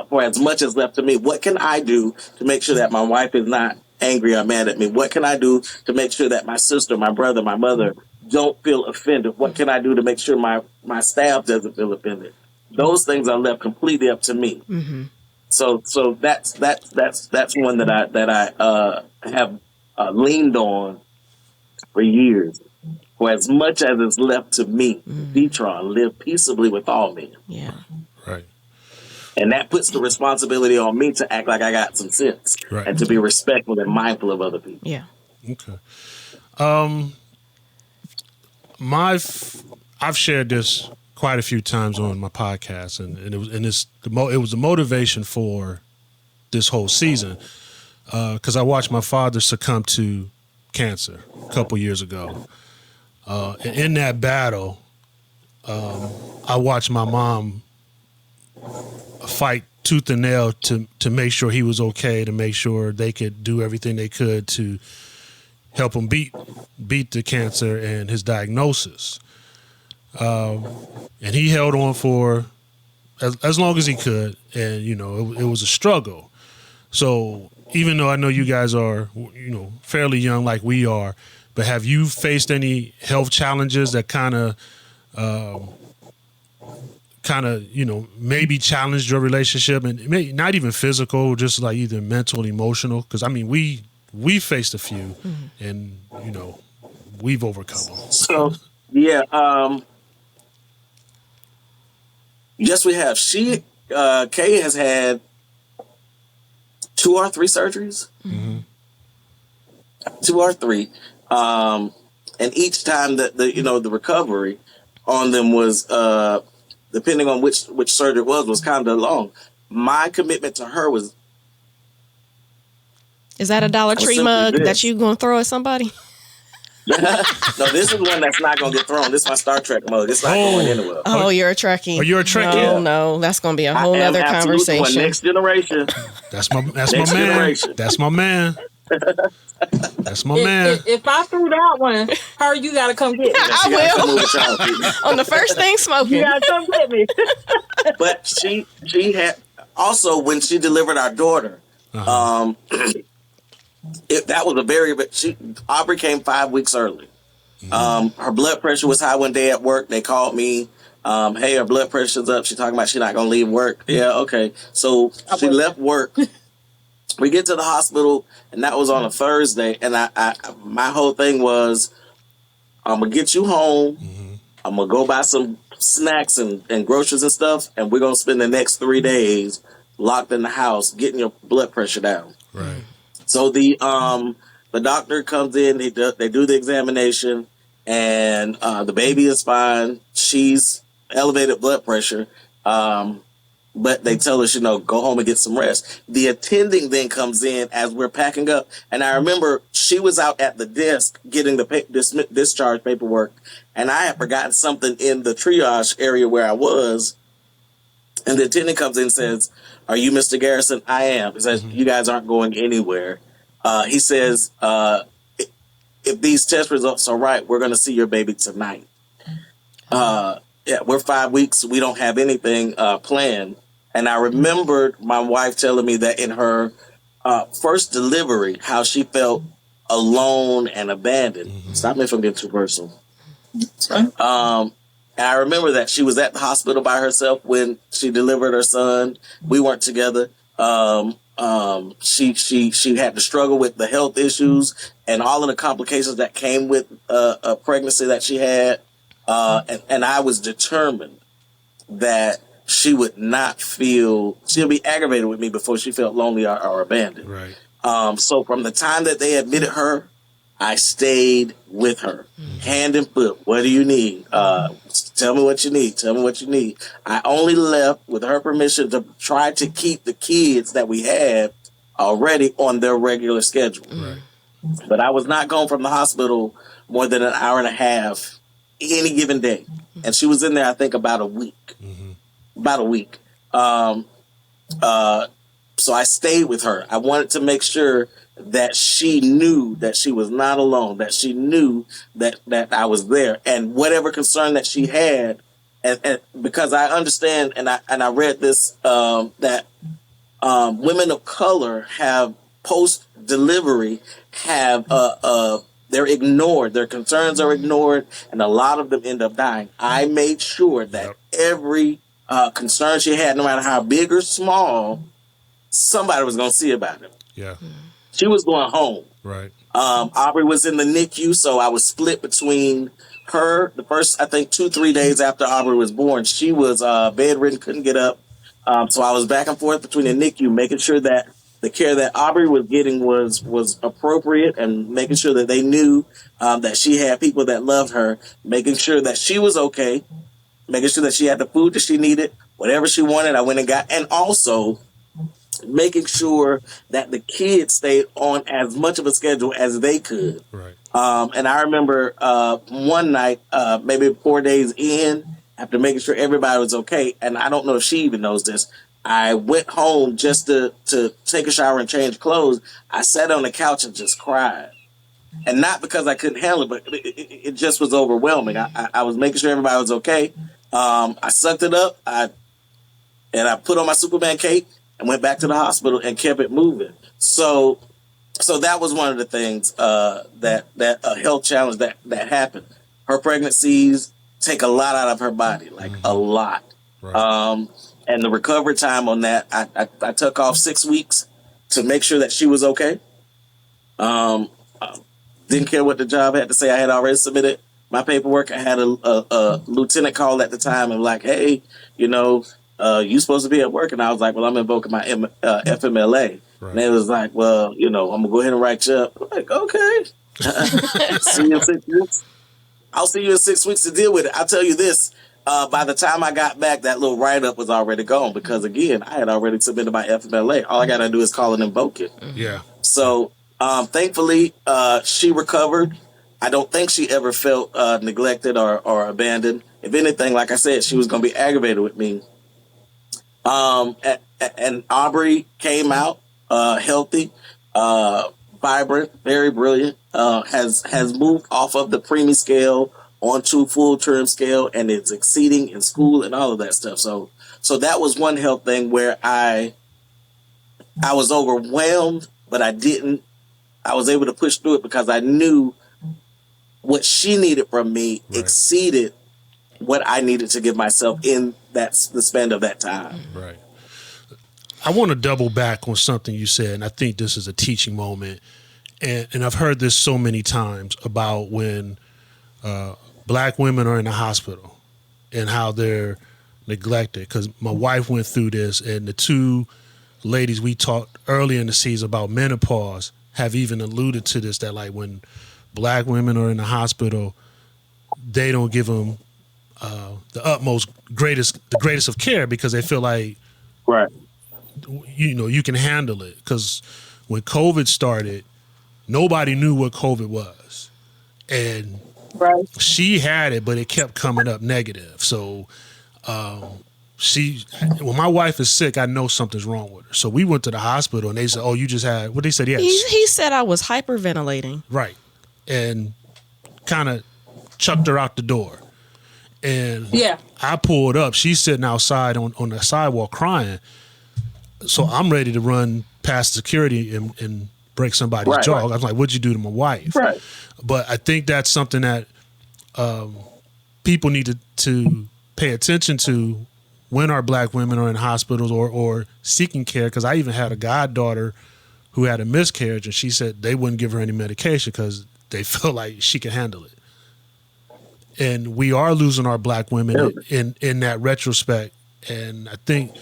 for as much as left to me. What can I do to make sure that my wife is not angry or mad at me? What can I do to make sure that my sister, my brother, my mother don't feel offended? What can I do to make sure my staff doesn't feel offended? Those things are left completely up to me. Mm-hmm. So that's one that I have leaned on for years. For as much as is left to me, Detron, live peaceably with all men. Yeah. Right. And that puts the responsibility on me to act like I got some sense and to be respectful and mindful of other people. Yeah. Okay. I've shared this quite a few times on my podcast, and it was the motivation for this whole season because I watched my father succumb to cancer a couple years ago. And in that battle, I watched my mom fight tooth and nail to make sure he was okay, to make sure they could do everything they could to help him beat the cancer and his diagnosis. And he held on for as long as he could, and it was a struggle. So even though I know you guys are fairly young like we are, but have you faced any health challenges that kind of maybe challenged your relationship, and maybe not even physical, just like either mental, emotional? Because I mean, we faced a few, and we've overcome them. So yeah, yes, we have. Kay has had 2 or 3 surgeries, 2 or 3. And each time that the recovery on them was depending on which surgery it was kind of long. My commitment to her was. Is that a Dollar Tree mug that you gonna throw at somebody? No, this is one that's not gonna get thrown. This is my Star Trek mug. It's not going anywhere. Oh, you're a Trekkie. Oh, you're a Trekkie. No, that's gonna be a whole other conversation. Next generation. That's my man. Generation. That's my man. That's my man. If I threw that one, her, you gotta come get me. I will. On the first thing smoking. You gotta come get me. But she had also, when she delivered our daughter, that was a very, Aubrey came 5 weeks early. Her blood pressure was high one day at work. They called me. Hey, her blood pressure's up. She's talking about she's not going to leave work. Yeah, okay. So she left work. We get to the hospital, and that was on a Thursday. And my whole thing was, I'm going to get you home. I'm going to go buy some snacks and groceries and stuff. And we're going to spend the next 3 days locked in the house getting your blood pressure down. Right. So the doctor comes in, they do the examination, and the baby is fine. She's elevated blood pressure, but they tell us, go home and get some rest. The attending then comes in as we're packing up, and I remember she was out at the desk getting the discharge paperwork, and I had forgotten something in the triage area where I was, and the attendant comes in and says, "Are you Mr. Garrison?" "I am." He says, "You guys aren't going anywhere." He says, if these test results are right, we're going to see your baby tonight. We're 5 weeks. We don't have anything planned. And I remembered my wife telling me that in her first delivery, how she felt alone and abandoned. Stop me from getting too personal. And I remember that she was at the hospital by herself when she delivered her son. We weren't together. She had to struggle with the health issues and all of the complications that came with a pregnancy that she had. And I was determined that she would not feel, she'll be aggravated with me before she felt lonely or abandoned. Right. So from the time that they admitted her, I stayed with her, hand and foot. What do you need? Tell me what you need. Tell me what you need. I only left with her permission to try to keep the kids that we had already on their regular schedule. Right. But I was not gone from the hospital more than an hour and a half any given day. And she was in there, I think, about a week. About a week. So I stayed with her. I wanted to make sure that she knew that she was not alone, that she knew that I was there, and whatever concern that she had, and because I understand, and I read this, that women of color have post-delivery have they're ignored, their concerns are ignored, and a lot of them end up dying. I made sure that every concern she had, no matter how big or small, somebody was going to see about it. Yeah. She was going home. Right. Aubrey was in the NICU, so I was split between her. The first, I think, 2-3 days after Aubrey was born, she was bedridden, couldn't get up. So I was back and forth between the NICU, making sure that the care that Aubrey was getting was appropriate, and making sure that they knew that she had people that loved her, making sure that she was okay, making sure that she had the food that she needed, whatever she wanted, I went and got, and also making sure that the kids stayed on as much of a schedule as they could. Right. And I remember one night, maybe 4 days in, after making sure everybody was okay, and I don't know if she even knows this, I went home just to take a shower and change clothes. I sat on the couch and just cried. And not because I couldn't handle it, but it just was overwhelming. I was making sure everybody was okay. I sucked it up, and I put on my Superman cape and went back to the hospital and kept it moving. So that was one of the things that a health challenge that happened. Her pregnancies take a lot out of her body, like a lot. Right. And the recovery time on that, I took off 6 weeks to make sure that she was okay. Didn't care what the job had to say. I had already submitted my paperwork. I had a lieutenant call at the time and like, hey, you supposed to be at work. And I was like, well, I'm invoking my FMLA. Right. And they was like, well, I'm going to go ahead and write you up. I'm like, okay. See you in 6 weeks. I'll see you in 6 weeks to deal with it. I'll tell you this. by the time I got back, that little write-up was already gone because, again, I had already submitted my FMLA. All I got to do is call and invoke it. Yeah. So, thankfully, she recovered. I don't think she ever felt neglected or abandoned. If anything, like I said, she was going to be aggravated with me. And Aubrey came out healthy, vibrant, very brilliant, has moved off of the preemie scale onto full term scale and is exceeding in school and all of that stuff. So that was one health thing where I was overwhelmed, but I was able to push through it because I knew what she needed from me exceeded what I needed to give myself in the span of that time. Right. I want to double back on something you said, and I think this is a teaching moment. And I've heard this so many times about when Black women are in the hospital and how they're neglected. Because my wife went through this, and the two ladies we talked earlier in the season about menopause have even alluded to this, that like when Black women are in the hospital, they don't give them the greatest of care because they feel like, right, you can handle it. Because when COVID started, nobody knew what COVID was, and she had it, but it kept coming up negative. So when my wife is sick, I know something's wrong with her. So we went to the hospital, and they said, "Oh, you just had what?" They said, "Yes." He said I was hyperventilating. Right, and kind of chucked her out the door. And I pulled up. She's sitting outside on the sidewalk crying. So I'm ready to run past security and break somebody's jaw. I was like, "What'd you do to my wife?" Right. But I think that's something that people need to pay attention to when our Black women are in hospitals or seeking care. Because I even had a goddaughter who had a miscarriage, and she said they wouldn't give her any medication because they felt like she could handle it. And we are losing our Black women in that retrospect. And I think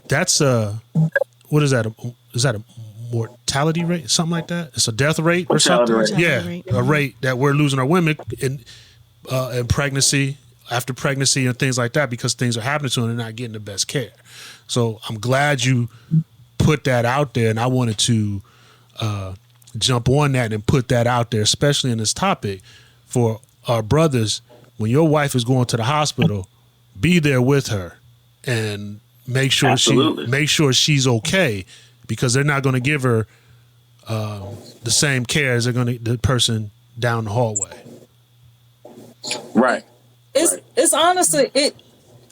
that's what is that? Is that a mortality rate? Something like that? It's a death rate or something? A rate that we're losing our women in pregnancy, after pregnancy and things like that because things are happening to them and they're not getting the best care. So I'm glad you put that out there, and I wanted to jump on that and put that out there, especially in this topic for our brothers. When your wife is going to the hospital, be there with her and make sure she's okay, because they're not going to give her the same care as they're going to the person down the hallway. Right. It's honestly it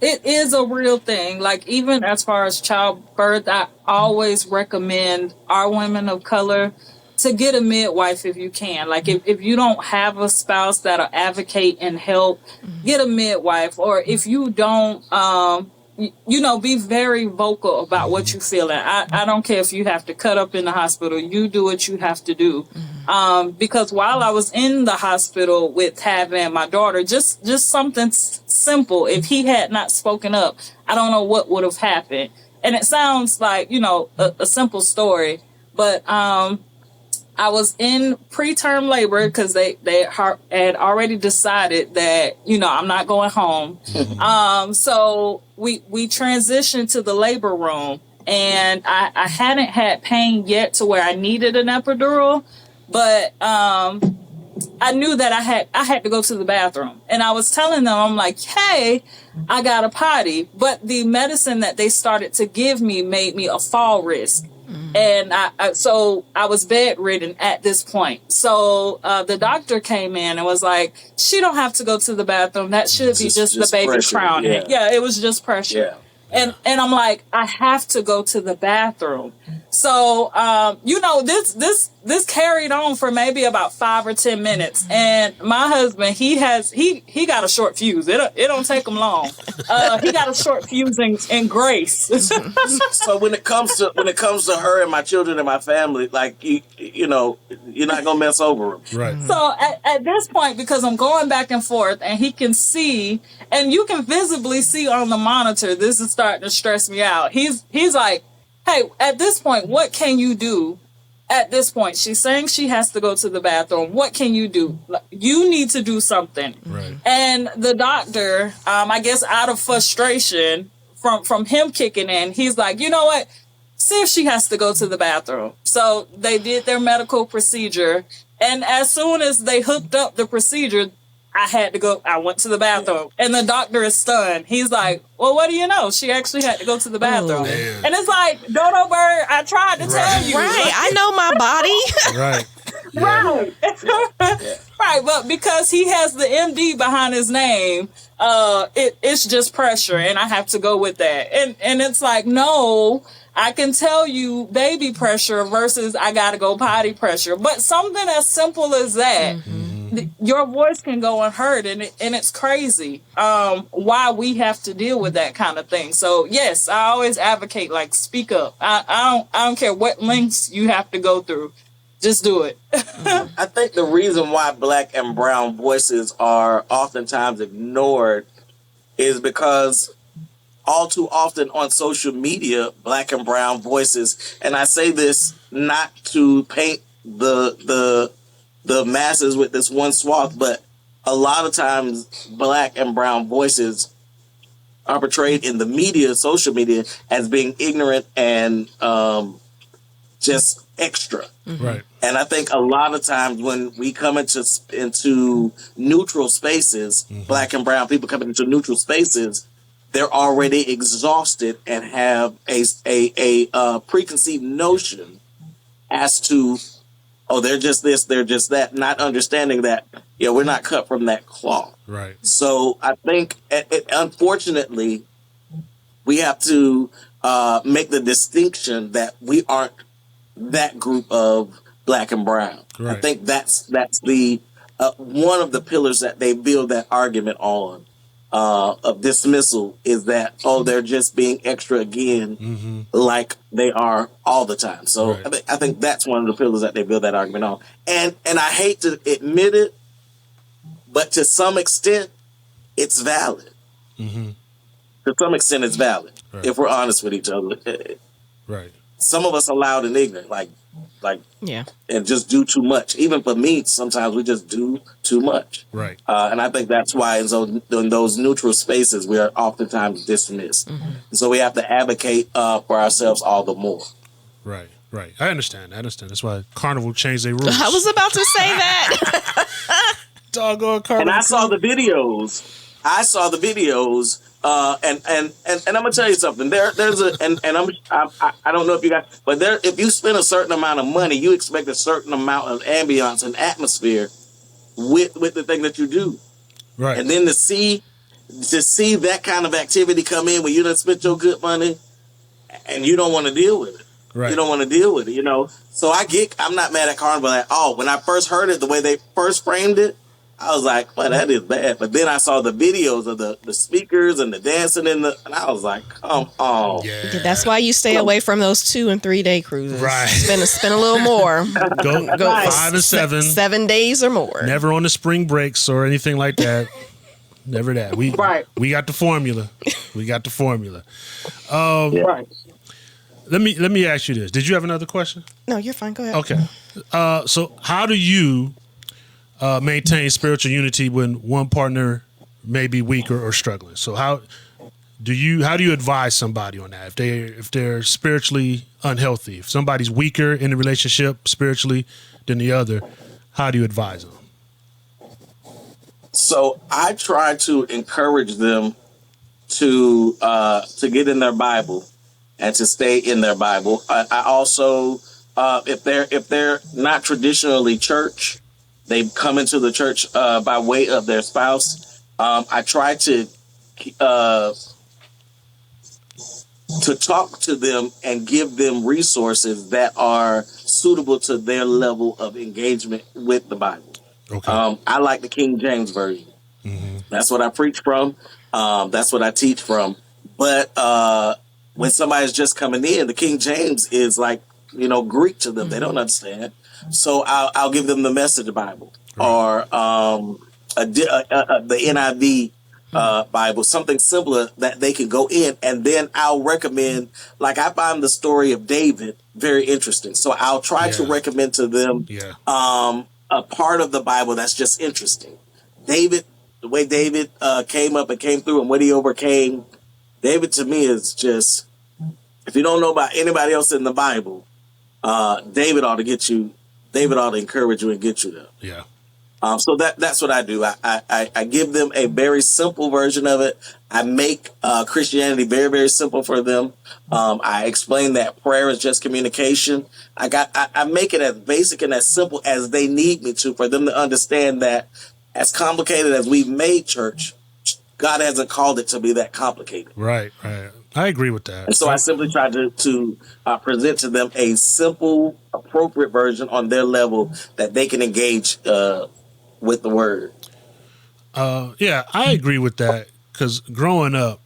is a real thing. Like, even as far as childbirth, I always recommend our women of color to get a midwife if you can. Like, if you don't have a spouse that'll advocate and help, get a midwife. Or if you don't, be very vocal about what you feel. And I don't care if you have to cut up in the hospital. You do what you have to do. Because while I was in the hospital with having my daughter, just something simple, if he had not spoken up, I don't know what would have happened. And it sounds like, a simple story, but I was in preterm labor because they had already decided that, I'm not going home. So we transitioned to the labor room, and I hadn't had pain yet to where I needed an epidural, but I knew that I had to go to the bathroom. And I was telling them, I'm like, hey, I got a potty. But the medicine that they started to give me made me a fall risk. And so I was bedridden at this point. So the doctor came in and was like, she don't have to go to the bathroom. That should be just the baby pressure, crowning. Yeah, it was just pressure. Yeah. And I'm like, I have to go to the bathroom. So, this carried on for maybe about 5 or 10 minutes. And my husband, he got a short fuse. It don't take him long. He got a short fuse in grace. So when it comes to her and my children and my family, like, you're not going to mess over them. Right. So at this point, because I'm going back and forth and he can see, and you can visibly see on the monitor, this is starting to stress me out. He's like, hey, at this point, what can you do? at this point, she's saying she has to go to the bathroom. What can you do? You need to do something. Right. And the doctor, I guess out of frustration from him kicking in, he's like, you know what? See if she has to go to the bathroom. So they did their medical procedure. And as soon as they hooked up the procedure, I had to go. I went to the bathroom. And the doctor is stunned. He's like, well, what do you know? She actually had to go to the bathroom. Man. And it's like, Dodo Bird, I tried to tell you. Right. I know my body. Right. Yeah. Right. Right. But because he has the MD behind his name, it's just pressure. And I have to go with that. And it's like, no, I can tell you baby pressure versus I got to go potty pressure. But something as simple as that. Mm-hmm. Your voice can go unheard, and it's crazy why we have to deal with that kind of thing. So yes, I always advocate, like, speak up. I don't care what lengths you have to go through, just do it. I think the reason why Black and brown voices are oftentimes ignored is because all too often on social media, Black and brown voices, and I say this not to paint the masses with this one swath, but a lot of times Black and brown voices are portrayed in the media, social media, as being ignorant and just extra. Right. And I think a lot of times when we come into neutral spaces, mm-hmm. Black and brown people coming into neutral spaces, they're already exhausted and have a preconceived notion as to, oh, they're just this, they're just that, not understanding that, we're not cut from that cloth. Right. So I think, unfortunately, we have to make the distinction that we aren't that group of Black and brown. Right. I think that's the one of the pillars that they build that argument on of dismissal is that, oh, they're just being extra again, mm-hmm. like they are all the time. So right. I think that's one of the pillars that they build that argument on. And I hate to admit it, but to some extent, it's valid. Mm-hmm. To some extent, it's valid. Right. If we're honest with each other. Right. Some of us are loud and ignorant, like, yeah, and just do too much. Even for me, sometimes we just do too much. Right. And I think that's why in those neutral spaces, we are oftentimes dismissed. Mm-hmm. So we have to advocate for ourselves all the more. Right. Right. I understand. That's why Carnival changed their rules. I was about to say that. Doggone Carnival. And I saw the videos. And I'm gonna tell you something. There's a I don't know if you guys, but if you spend a certain amount of money, you expect a certain amount of ambiance and atmosphere with the thing that you do. Right. And then to see that kind of activity come in when you done spent your good money and you don't want to deal with it. Right. You don't want to deal with it, So I'm not mad at Carnival at all. When I first heard it, the way they first framed it, I was like, well, that is bad. But then I saw the videos of the speakers and the dancing and I was like, come on. Yeah. That's why you stay away from those 2 and 3 day cruises. Right. Spend a little more. Go 5 and 7. 7 days or more. Never on the spring breaks or anything like that. Never that. We got the formula. Right. Let me ask you this. Did you have another question? No, you're fine. Go ahead. Okay. So how do you maintain spiritual unity when one partner may be weaker or struggling? So how do you advise somebody on that if they're spiritually unhealthy? If somebody's weaker in the relationship spiritually than the other, how do you advise them? So I try to encourage them to get in their Bible and to stay in their Bible. I also if they're not traditionally church, they come into the church by way of their spouse. I try to talk to them and give them resources that are suitable to their level of engagement with the Bible. Okay. I like the King James Version. Mm-hmm. That's what I preach from. That's what I teach from. But when somebody's just coming in, the King James is like, Greek to them. Mm-hmm. They don't understand. So I'll give them the Message Bible, right, or the NIV Bible, something simpler that they can go in. And then I'll recommend, like I find the story of David very interesting. So I'll try to recommend to them a part of the Bible that's just interesting. David, the way David came up and came through and what he overcame. David to me is just, if you don't know about anybody else in the Bible, David ought to encourage you and get you there. Yeah. So that's what I do. I give them a very simple version of it. I make Christianity very, very simple for them. I explain that prayer is just communication. I make it as basic and as simple as they need me to for them to understand that as complicated as we've made church, God hasn't called it to be that complicated. Right. I agree with that. And so I simply try to present to them a simple, appropriate version on their level that they can engage with the word. Yeah, I agree with that because growing up,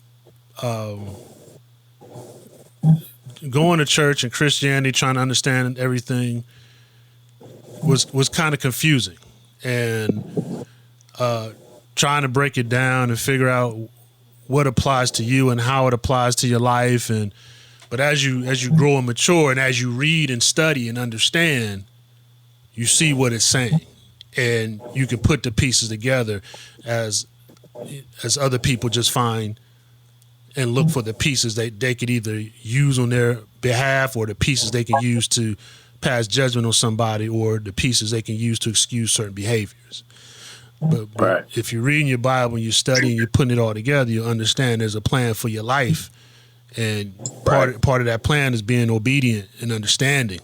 going to church and Christianity, trying to understand everything was kind of confusing, and trying to break it down and figure out what applies to you and how it applies to your life. But as you grow and mature, and as you read and study and understand, you see what it's saying. And you can put the pieces together as other people just find and look for the pieces they could either use on their behalf, or the pieces they can use to pass judgment on somebody, or the pieces they can use to excuse certain behaviors. But if you're reading your Bible and you're studying, you're putting it all together, you understand there's a plan for your life. And part of that plan is being obedient and understanding.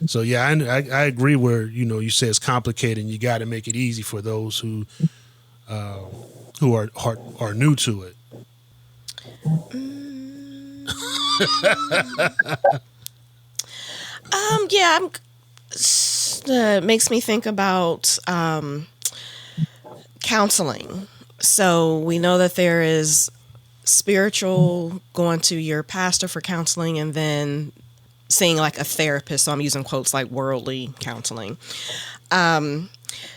So yeah, I agree where, you say it's complicated and you got to make it easy for those who are new to it. Makes me think about counseling. So we know that there is spiritual, going to your pastor for counseling, and then seeing like a therapist. So I'm using quotes like worldly counseling.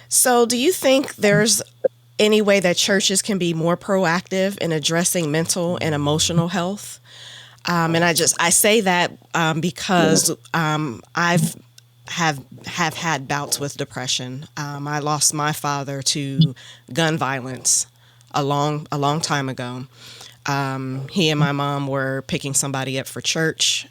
So do you think there's any way that churches can be more proactive in addressing mental and emotional health? And I say that because I've had bouts with depression. I lost my father to gun violence a long time ago. He and my mom were picking somebody up for church.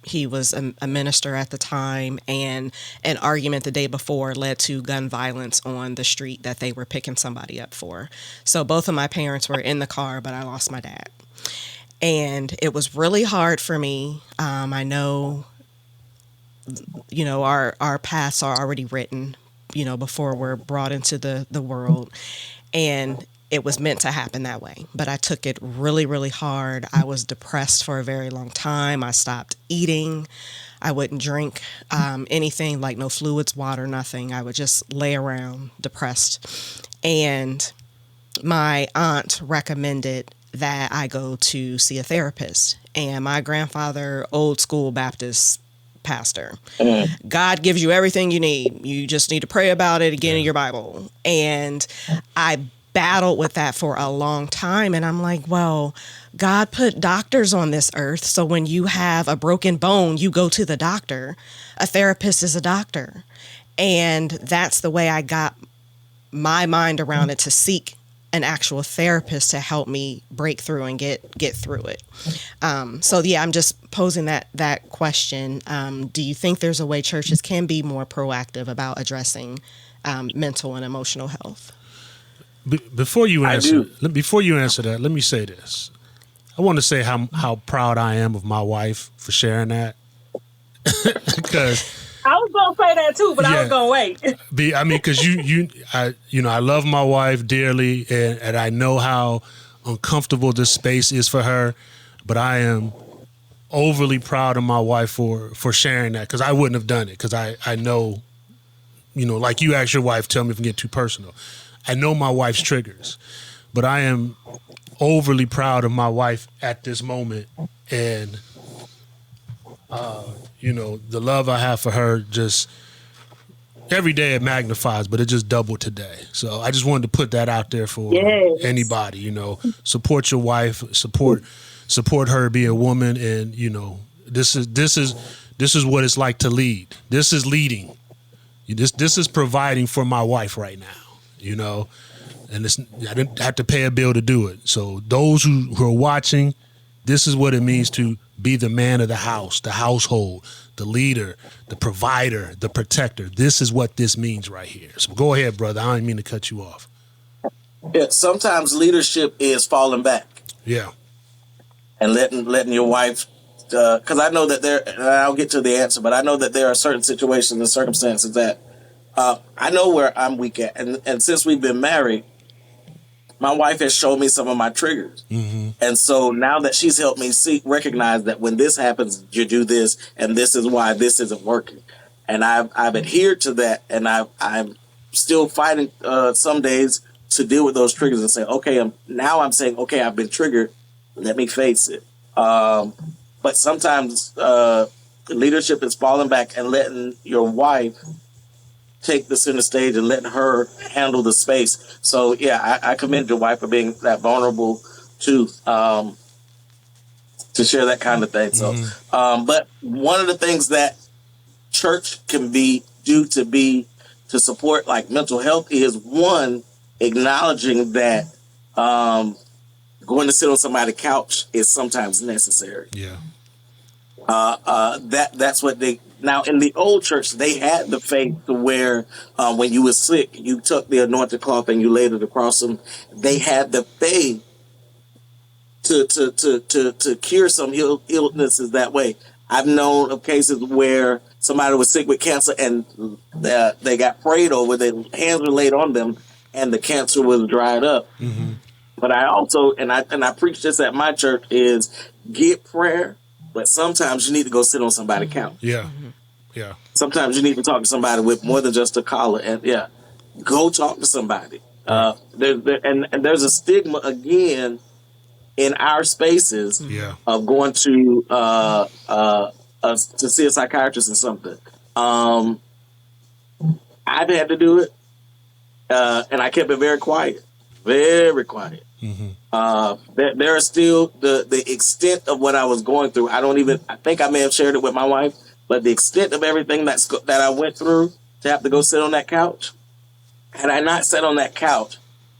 He was a minister at the time, and an argument the day before led to gun violence on the street that they were picking somebody up for. So both of my parents were in the car, but I lost my dad. And it was really hard for me. I know, our paths are already written, before we're brought into the world. And it was meant to happen that way. But I took it really, really hard. I was depressed for a very long time. I stopped eating. I wouldn't drink anything, like no fluids, water, nothing. I would just lay around depressed. And my aunt recommended that I go to see a therapist. And my grandfather, old school Baptist pastor, God gives you everything you need. You just need to pray about it again in your Bible. And I battled with that for a long time. And I'm like, well, God put doctors on this earth. So when you have a broken bone, you go to the doctor. A therapist is a doctor. And that's the way I got my mind around it, to seek an actual therapist to help me break through and get through it. So yeah, I'm just posing that question. Do you think there's a way churches can be more proactive about addressing mental and emotional health? Before you answer that, let me say this. I want to say how proud I am of my wife for sharing that. Because I was gonna say that too, but I was gonna wait. Because I love my wife dearly, and I know how uncomfortable this space is for her. But I am overly proud of my wife for sharing that, because I wouldn't have done it. Because I know, like you asked your wife, tell me if I get too personal. I know my wife's triggers, but I am overly proud of my wife at this moment. And, the love I have for her just every day it magnifies, but it just doubled today. So I just wanted to put that out there for anybody, you know, support your wife, support her, be a woman. And, you know, this is what it's like to lead. This is leading. This is providing for my wife right now, you know, and I didn't have to pay a bill to do it. So those who are watching, this is what it means to be the man of the house, the household, the leader, the provider, the protector. This is what this means right here. So go ahead, brother. I didn't mean to cut you off. Yeah, sometimes leadership is falling back. Yeah. And letting your wife, because I know that and I'll get to the answer, but I know that there are certain situations and circumstances that I know where I'm weak at. And since we've been married, my wife has shown me some of my triggers. Mm-hmm. And so now that she's helped me recognize that when this happens, you do this, and this is why this isn't working. And I've adhered to that, and I'm still fighting some days to deal with those triggers and say, okay, I'm saying, okay, I've been triggered. Let me face it. But sometimes leadership is falling back and letting your wife take the center stage and letting her handle the space. So yeah, I commend your wife for being that vulnerable to share that kind of thing. So, but one of the things that church can do to support like mental health is one, acknowledging that going to sit on somebody's couch is sometimes necessary. Yeah. That's what now in the old church, they had the faith to where when you were sick, you took the anointed cloth and you laid it across them. They had the faith to cure some illnesses that way. I've known of cases where somebody was sick with cancer and they got prayed over, their hands were laid on them, and the cancer was dried up. Mm-hmm. But I also, and I preach this at my church, is get prayer. But sometimes you need to go sit on somebody's couch. Yeah, yeah. Sometimes you need to talk to somebody with more than just a collar. And yeah, go talk to somebody. And there's a stigma again in our spaces of going to see a psychiatrist or something. I've had to do it, and I kept it very quiet, very quiet. Mm-hmm. There are still the extent of what I was going through. I think I may have shared it with my wife, but the extent of everything that I went through to have to go sit on that couch, had I not sat on that couch,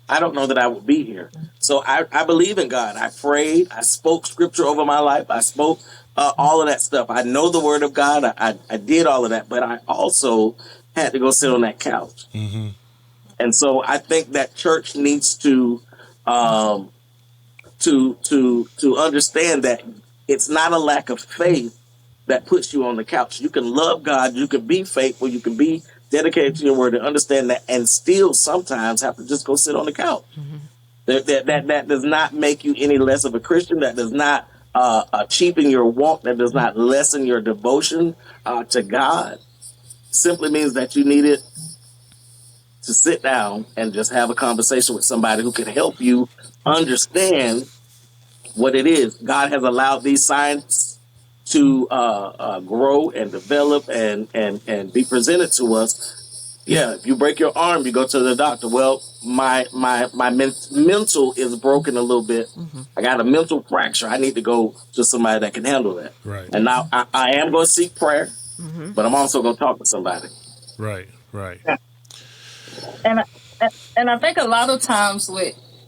I don't know that I would be here. So I believe in God. I prayed. I spoke scripture over my life. I spoke all of that stuff. I know the word of God. I did all of that, but I also had to go sit on that couch. Mm-hmm. And so I think that church needs to understand that it's not a lack of faith that puts you on the couch. You can love God, you can be faithful, you can be dedicated to your word and understand that, and still sometimes have to just go sit on the couch. Mm-hmm. That does not make you any less of a Christian. That does not cheapen your walk. That does not lessen your devotion to God. Simply means that you needed to sit down and just have a conversation with somebody who can help you understand what it is. God has allowed these signs to grow and develop and be presented to us. Yeah, if you break your arm, you go to the doctor. Well, my mental is broken a little bit. Mm-hmm. I got a mental fracture. I need to go to somebody that can handle that. Right. And now I am going to seek prayer, but I'm also going to talk to somebody. Right. Yeah. And I think a lot of times,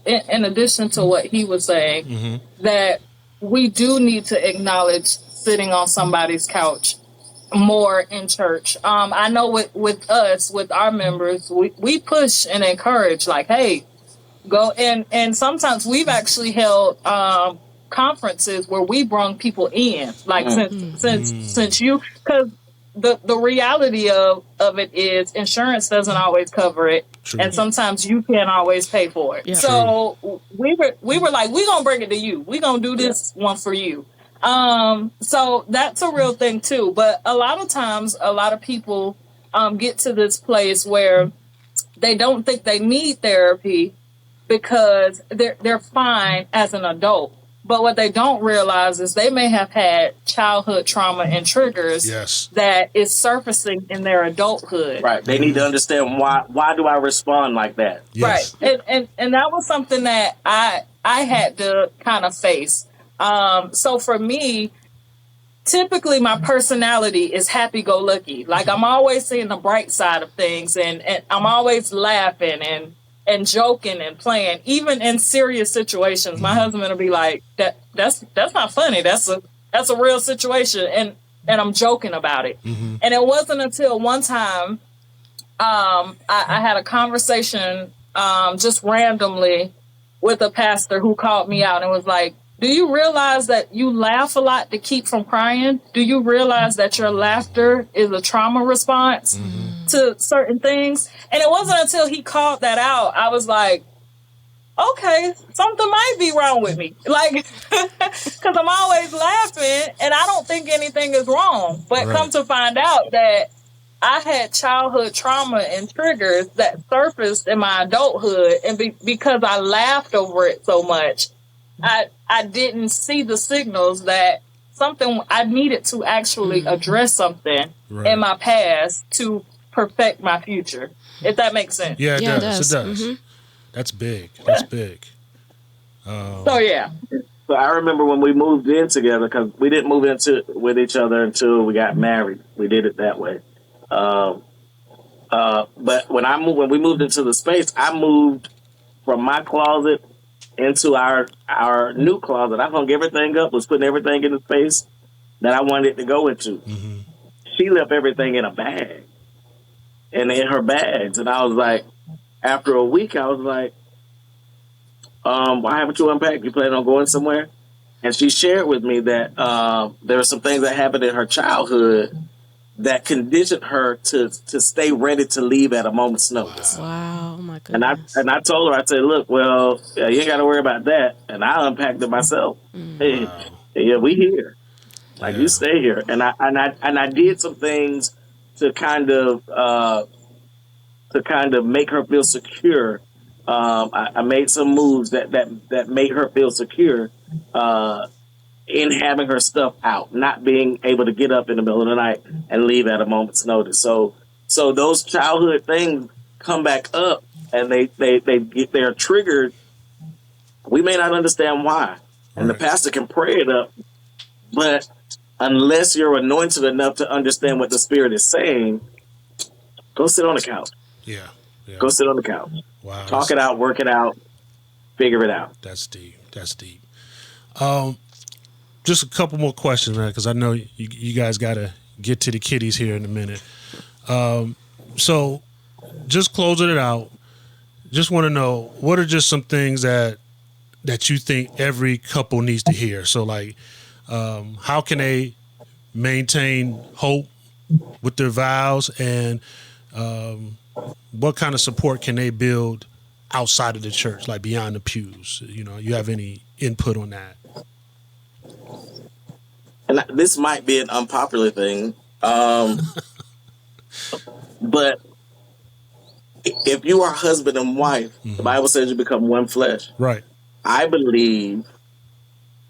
in addition to what he was saying, that we do need to acknowledge sitting on somebody's couch more in church. I know with us, with our members, we push and encourage, like, hey, go. And sometimes we've actually held conferences where we brung people in, like since you, because the reality of it is insurance doesn't always cover it. True. And sometimes you can't always pay for it. Yeah. So we were like, we're going to bring it to you. We're going to do this one for you. So that's a real thing too. But a lot of times, a lot of people get to this place where they don't think they need therapy because they're fine as an adult. But what they don't realize is they may have had childhood trauma and triggers that is surfacing in their adulthood. Right. They need to understand why do I respond like that? Right. And that was something that I had to kind of face. So for me, typically my personality is happy-go-lucky. Like I'm always seeing the bright side of things, and I'm always laughing and joking and playing, even in serious situations. My husband will be like, that's not funny. That's a real situation. And I'm joking about it. And it wasn't until one time I had a conversation just randomly with a pastor who called me out and was like, do you realize that you laugh a lot to keep from crying? Do you realize that your laughter is a trauma response to certain things? And it wasn't until he called that out, I was like, okay, something might be wrong with me. Like, because I'm always laughing and I don't think anything is wrong. But come to find out that I had childhood trauma and triggers that surfaced in my adulthood. And because I laughed over it so much, I didn't see the signals that I needed to actually address something in my past to perfect my future, if that makes sense. Yeah, it does. It does. That's big. That's big. So, yeah. So I remember when we moved in together, because we didn't move into with each other until we got married. We did it that way. But when we moved into the space, I moved from my closet into our new closet. I hung everything up, was putting everything in the space that I wanted it to go into. She left everything in a bag and in her bags. And I was like, after a week, I was like, why haven't you unpacked? You planning on going somewhere? And she shared with me that there were some things that happened in her childhood that conditioned her to stay ready to leave at a moment's notice. Wow, oh my goodness. And I told her, I said, look, well, you ain't got to worry about that. And I unpacked it myself. Hey, yeah, we here. Like, you stay here. And I did some things to kind of make her feel secure. I made some moves that made her feel secure in having her stuff out, not being able to get up in the middle of the night and leave at a moment's notice. So those childhood things come back up, and they're triggered. We may not understand why, and the pastor can pray it up, but unless you're anointed enough to understand what the Spirit is saying, go sit on the couch. Yeah. Go sit on the couch. Wow. Talk it out, work it out, figure it out. That's deep. That's deep. Just a couple more questions, man, because I know you guys got to get to the kiddies here in a minute. So just closing it out, just want to know, what are just some things that you think every couple needs to hear? So, like, how can they maintain hope with their vows, and what kind of support can they build outside of the church, like beyond the pews? You know, you have any input on that? And this might be an unpopular thing, but if you are husband and wife, the Bible says you become one flesh. Right. I believe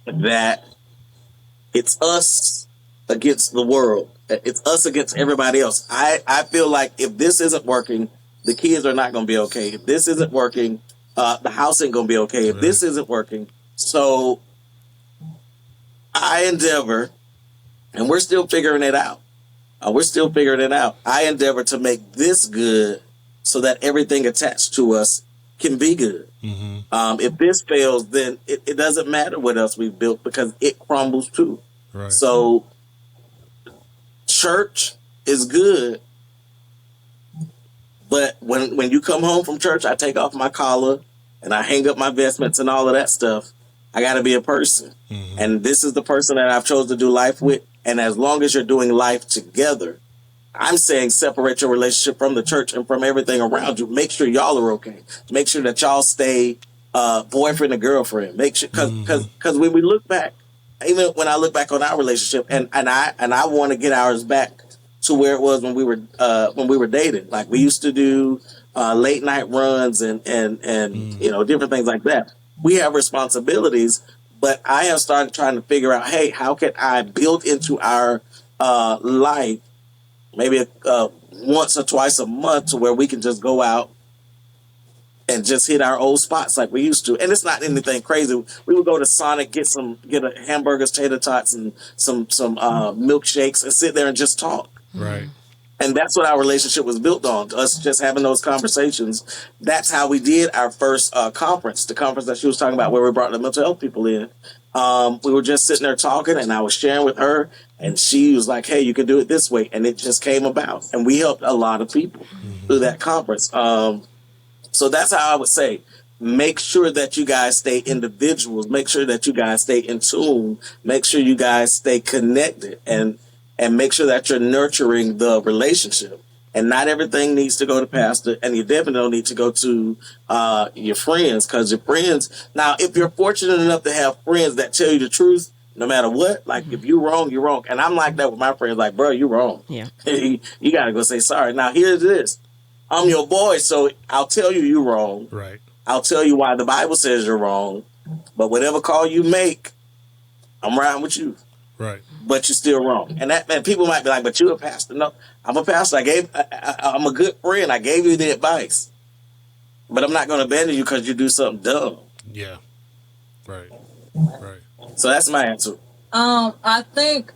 that it's us against the world. It's us against everybody else. I feel like if this isn't working, the kids are not going to be okay. If this isn't working, the house ain't going to be okay. If this isn't working. So I endeavor, and we're still figuring it out. I endeavor to make this good so that everything attached to us can be good. If this fails, then it doesn't matter what else we've built, because it crumbles too. Right. So church is good, but when you come home from church, I take off my collar and I hang up my vestments and all of that stuff. I got to be a person. And this is the person that I've chosen to do life with. And as long as you're doing life together, I'm saying separate your relationship from the church and from everything around you. Make sure y'all are okay. Make sure that y'all stay boyfriend and girlfriend. Make sure, because when we look back, even when I look back on our relationship, and I want to get ours back to where it was when we were dating. Like, we used to do late night runs and you know, different things like that. We have responsibilities, But I have started trying to figure out, hey, how can I build into our life maybe once or twice a month to where we can just go out and just hit our old spots like we used to. And it's not anything crazy. We would go to Sonic, get a hamburgers, tater tots, and some milkshakes, and sit there and just talk. Right. And that's what our relationship was built on, us just having those conversations. That's how we did our first conference, the conference that she was talking about where we brought the mental health people in. We were just sitting there talking, and I was sharing with her, and she was like, hey, you can do it this way. And it just came about. And we helped a lot of people through that conference. So that's how I would say, make sure that you guys stay individuals. Make sure that you guys stay in tune. Make sure you guys stay connected and make sure that you're nurturing the relationship. And not everything needs to go to pastor, and you definitely don't need to go to your friends, because your friends, now, if you're fortunate enough to have friends that tell you the truth, no matter what, like if you're wrong, you're wrong. And I'm like that with my friends, like, bro, you're wrong. Yeah. You got to go say sorry. Now, here's this. I'm your boy, so I'll tell you you're wrong. Right. I'll tell you why the Bible says you're wrong. But whatever call you make, I'm riding with you. Right. But you're still wrong. And people might be like, but you're a pastor. No, I'm a pastor. I'm a good friend. I gave you the advice. But I'm not going to abandon you because you do something dumb. Yeah. Right. Right. So that's my answer. I think,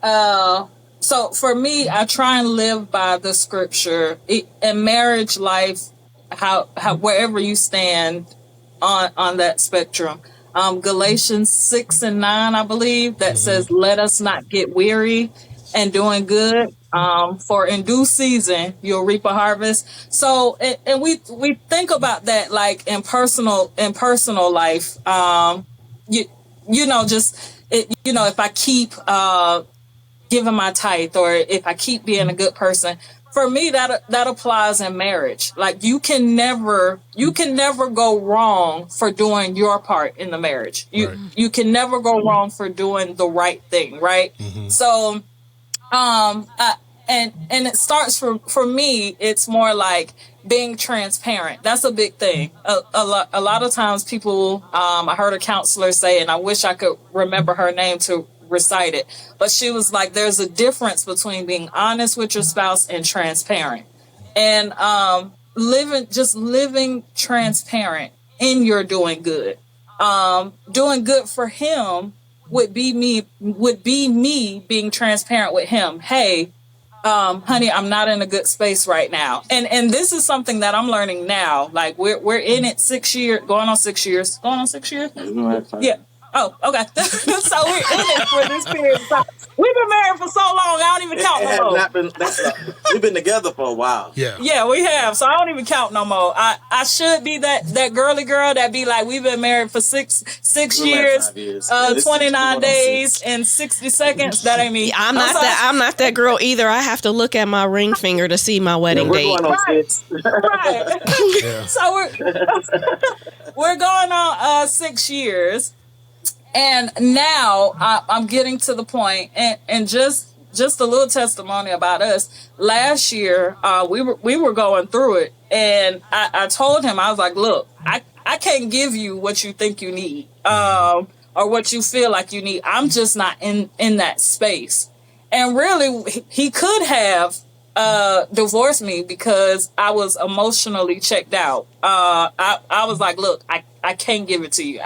so for me, I try and live by the scripture in marriage life, how wherever you stand on that spectrum. Galatians 6:9, I believe, that says, let us not get weary in doing good. For in due season, you'll reap a harvest. So, and we think about that, like in personal life, if I keep, giving my tithe, or if I keep being a good person, for me, that applies in marriage. Like you can never go wrong for doing your part in the marriage. You can never go wrong for doing the right thing, right? Mm-hmm. So, and it starts for me. It's more like being transparent. That's a big thing. A lot of times, people. I heard a counselor say, and I wish I could remember her name to recite it, but she was like, there's a difference between being honest with your spouse and transparent, and living transparent in your doing good. Doing good for him would be me being transparent with him. Hey, honey, I'm not in a good space right now. And this is something that I'm learning now. Like we're in it 6 years, going on 6 years. Yeah. Oh, okay. So we're in it for this period of time. We've been married for so long, I don't even count no more. We've been together for a while. Yeah. Yeah, we have. So I don't even count no more. I should be that girly girl that be like, we've been married for six years, 29 days and 60 seconds. That ain't me. I'm not that girl either. I have to look at my ring finger to see my wedding date. Going on 6. Right. Yeah. So we're going on 6 years. And now I'm getting to the point, and just a little testimony about us. Last year, we were going through it, and I told him, I was like, look, I can't give you what you think you need, or what you feel like you need. I'm just not in that space. And really, he could have divorced me because I was emotionally checked out. I was like, look, I can't give it to you.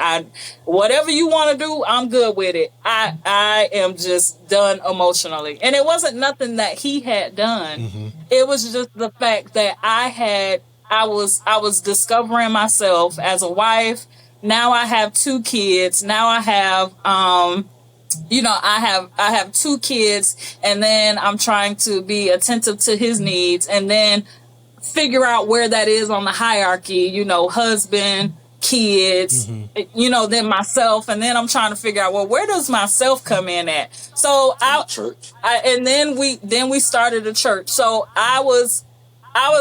Whatever you want to do, I'm good with it. I am just done emotionally. And it wasn't nothing that he had done. Mm-hmm. It was just the fact that I was discovering myself as a wife. Now I have 2 kids. Now I have, I have 2 kids, and then I'm trying to be attentive to his needs, and then figure out where that is on the hierarchy, husband, kids, mm-hmm. Then myself, and then I'm trying to figure out, well, where does myself come in at? So then we started a church. So I was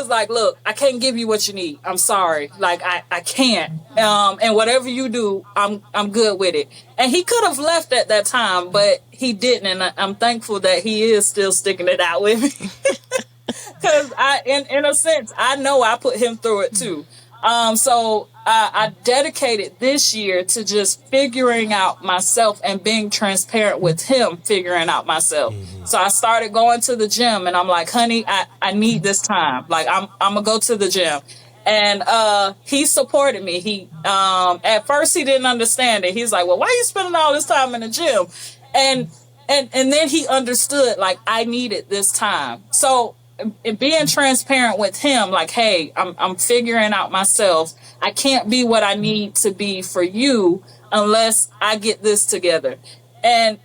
like, look, I can't give you what you need. I'm sorry. Like I can't. And whatever you do, I'm good with it. And he could have left at that time, but he didn't. And I'm thankful that he is still sticking it out with me. Because in a sense, I know I put him through it too. So I dedicated this year to just figuring out myself and being transparent with him, figuring out myself. So I started going to the gym, and I'm like, honey, I need this time. Like, I'm gonna go to the gym. And he supported me. He at first he didn't understand it. He's like, well, why are you spending all this time in the gym? And then he understood, like, I needed this time. So being transparent with him, like, hey, I'm figuring out myself. I can't be what I need to be for you unless I get this together. And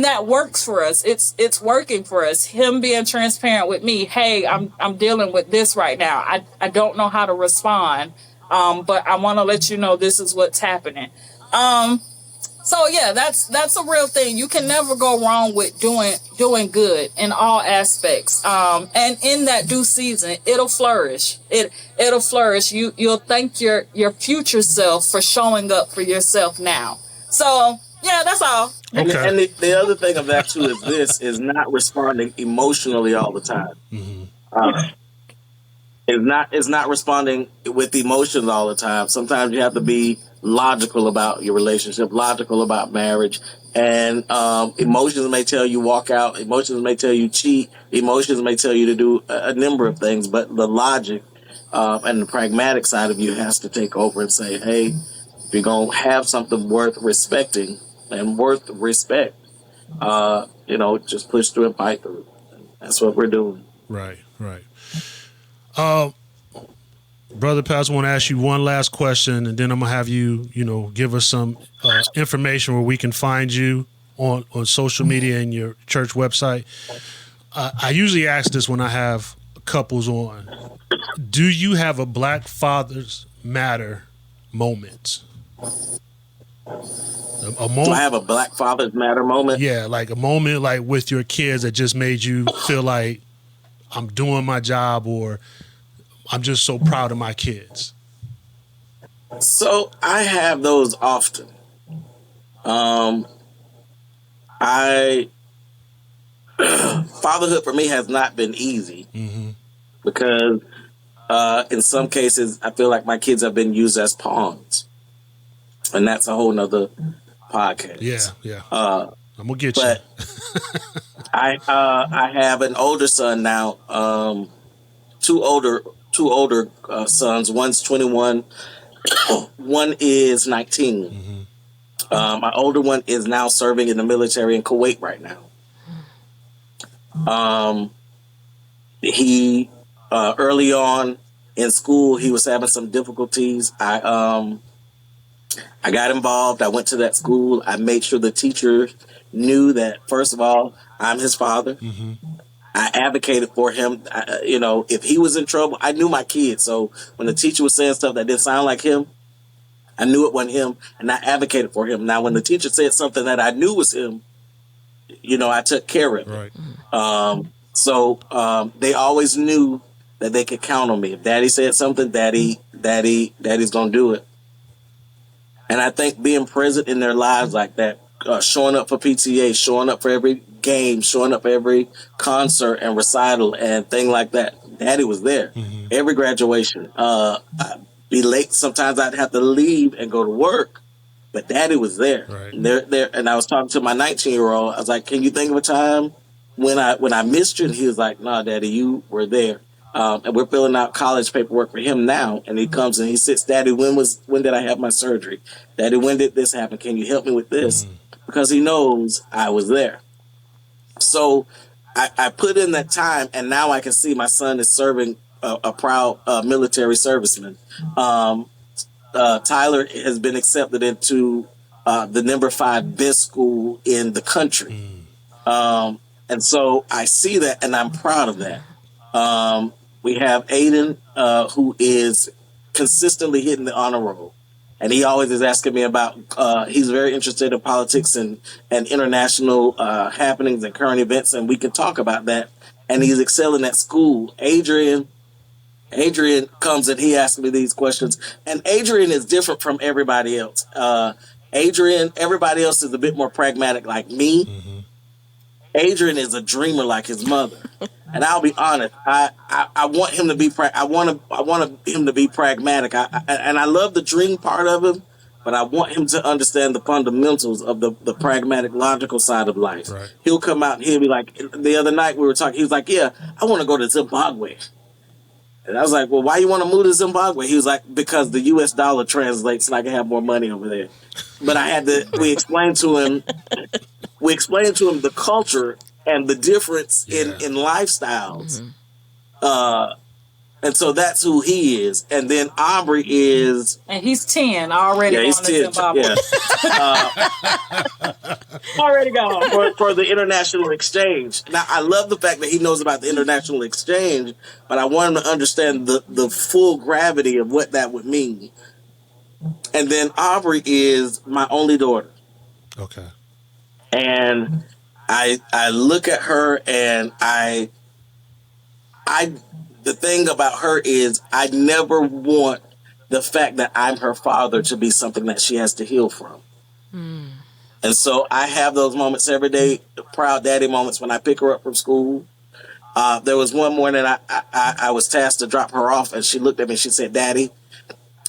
that works for us. It's working for us. Him being transparent with me, hey, I'm dealing with this right now. I don't know how to respond. But I want to let you know this is what's happening. So yeah, that's a real thing. You can never go wrong with doing good in all aspects. And in that due season, it'll flourish. It'll flourish. You'll thank your future self for showing up for yourself now. So yeah, that's all. And, Okay. and the other thing of that too is this is not responding emotionally all the time. It's not responding with emotions all the time. Sometimes you have to be logical about your relationship, logical about marriage, and emotions may tell you walk out. Emotions may tell you cheat. Emotions may tell you to do a number of things, but the logic and the pragmatic side of you has to take over and say, hey, if you're gonna have something worth respecting and worth respect, just push through and fight through. That's what we're doing. Right. Brother Pastor, I want to ask you one last question, and then I'm gonna have you, give us some information where we can find you on social media and your church website. I usually ask this when I have couples on. Do you have a Black Fathers Matter moment? A moment. Do I have a Black Fathers Matter moment? Yeah, like a moment like with your kids that just made you feel like I'm doing my job, or I'm just so proud of my kids. So I have those often. Fatherhood for me has not been easy because in some cases I feel like my kids have been used as pawns, and that's a whole nother podcast. Yeah. I'm gonna get you. But I have an older son now. Two older sons. One's 21. One is 19. My older one is now serving in the military in Kuwait right now. He early on in school he was having some difficulties. I got involved. I went to that school. I made sure the teacher knew that, first of all, I'm his father. I advocated for him. If he was in trouble, I knew my kid. So when the teacher was saying stuff that didn't sound like him, I knew it wasn't him, and I advocated for him. Now, when the teacher said something that I knew was him, I took care of it. Right. So they always knew that they could count on me. If Daddy said something, Daddy's gonna do it. And I think being present in their lives like that, showing up for PTA, showing up for every game, showing up for every concert and recital and thing like that. Daddy was there. Every graduation. I'd be late. Sometimes I'd have to leave and go to work, but Daddy was there. Right. And I was talking to my 19-year-old. I was like, "Can you think of a time when I missed you?" And he was like, "No, Daddy, you were there." And we're filling out college paperwork for him now. And he comes and he sits, "Daddy, when did I have my surgery? Daddy, when did this happen? Can you help me with this?" Because he knows I was there. So I put in that time, and now I can see my son is serving a proud military serviceman. Tyler has been accepted into the number 5 best school in the country. And so I see that, and I'm proud of that. We have Aiden, who is consistently hitting the honor roll. And he always is asking me about, he's very interested in politics and international happenings and current events, and we can talk about that. And he's excelling at school. Adrian comes and he asks me these questions. And Adrian is different from everybody else. Everybody else is a bit more pragmatic like me. Adrian is a dreamer like his mother. And I'll be honest, I want him to be him to be pragmatic. And I love the dream part of him, but I want him to understand the fundamentals of the pragmatic, logical side of life. Right. He'll come out and he'll be like, the other night we were talking, he was like, yeah, I want to go to Zimbabwe. And I was like, well, why you want to move to Zimbabwe? He was like, because the US dollar translates and I can have more money over there. But we explained to him the culture and the difference in lifestyles. And so that's who he is. And then Aubrey is... And he's 10 already he's going to 10, Zimbabwe. Already gone for the international exchange. Now, I love the fact that he knows about the international exchange, but I want him to understand the full gravity of what that would mean. And then Aubrey is my only daughter. Okay. And I look at her and the thing about her is I never want the fact that I'm her father to be something that she has to heal from. And so I have those moments every day, proud daddy moments when I pick her up from school. There was one morning I was tasked to drop her off and she looked at me and she said, Daddy,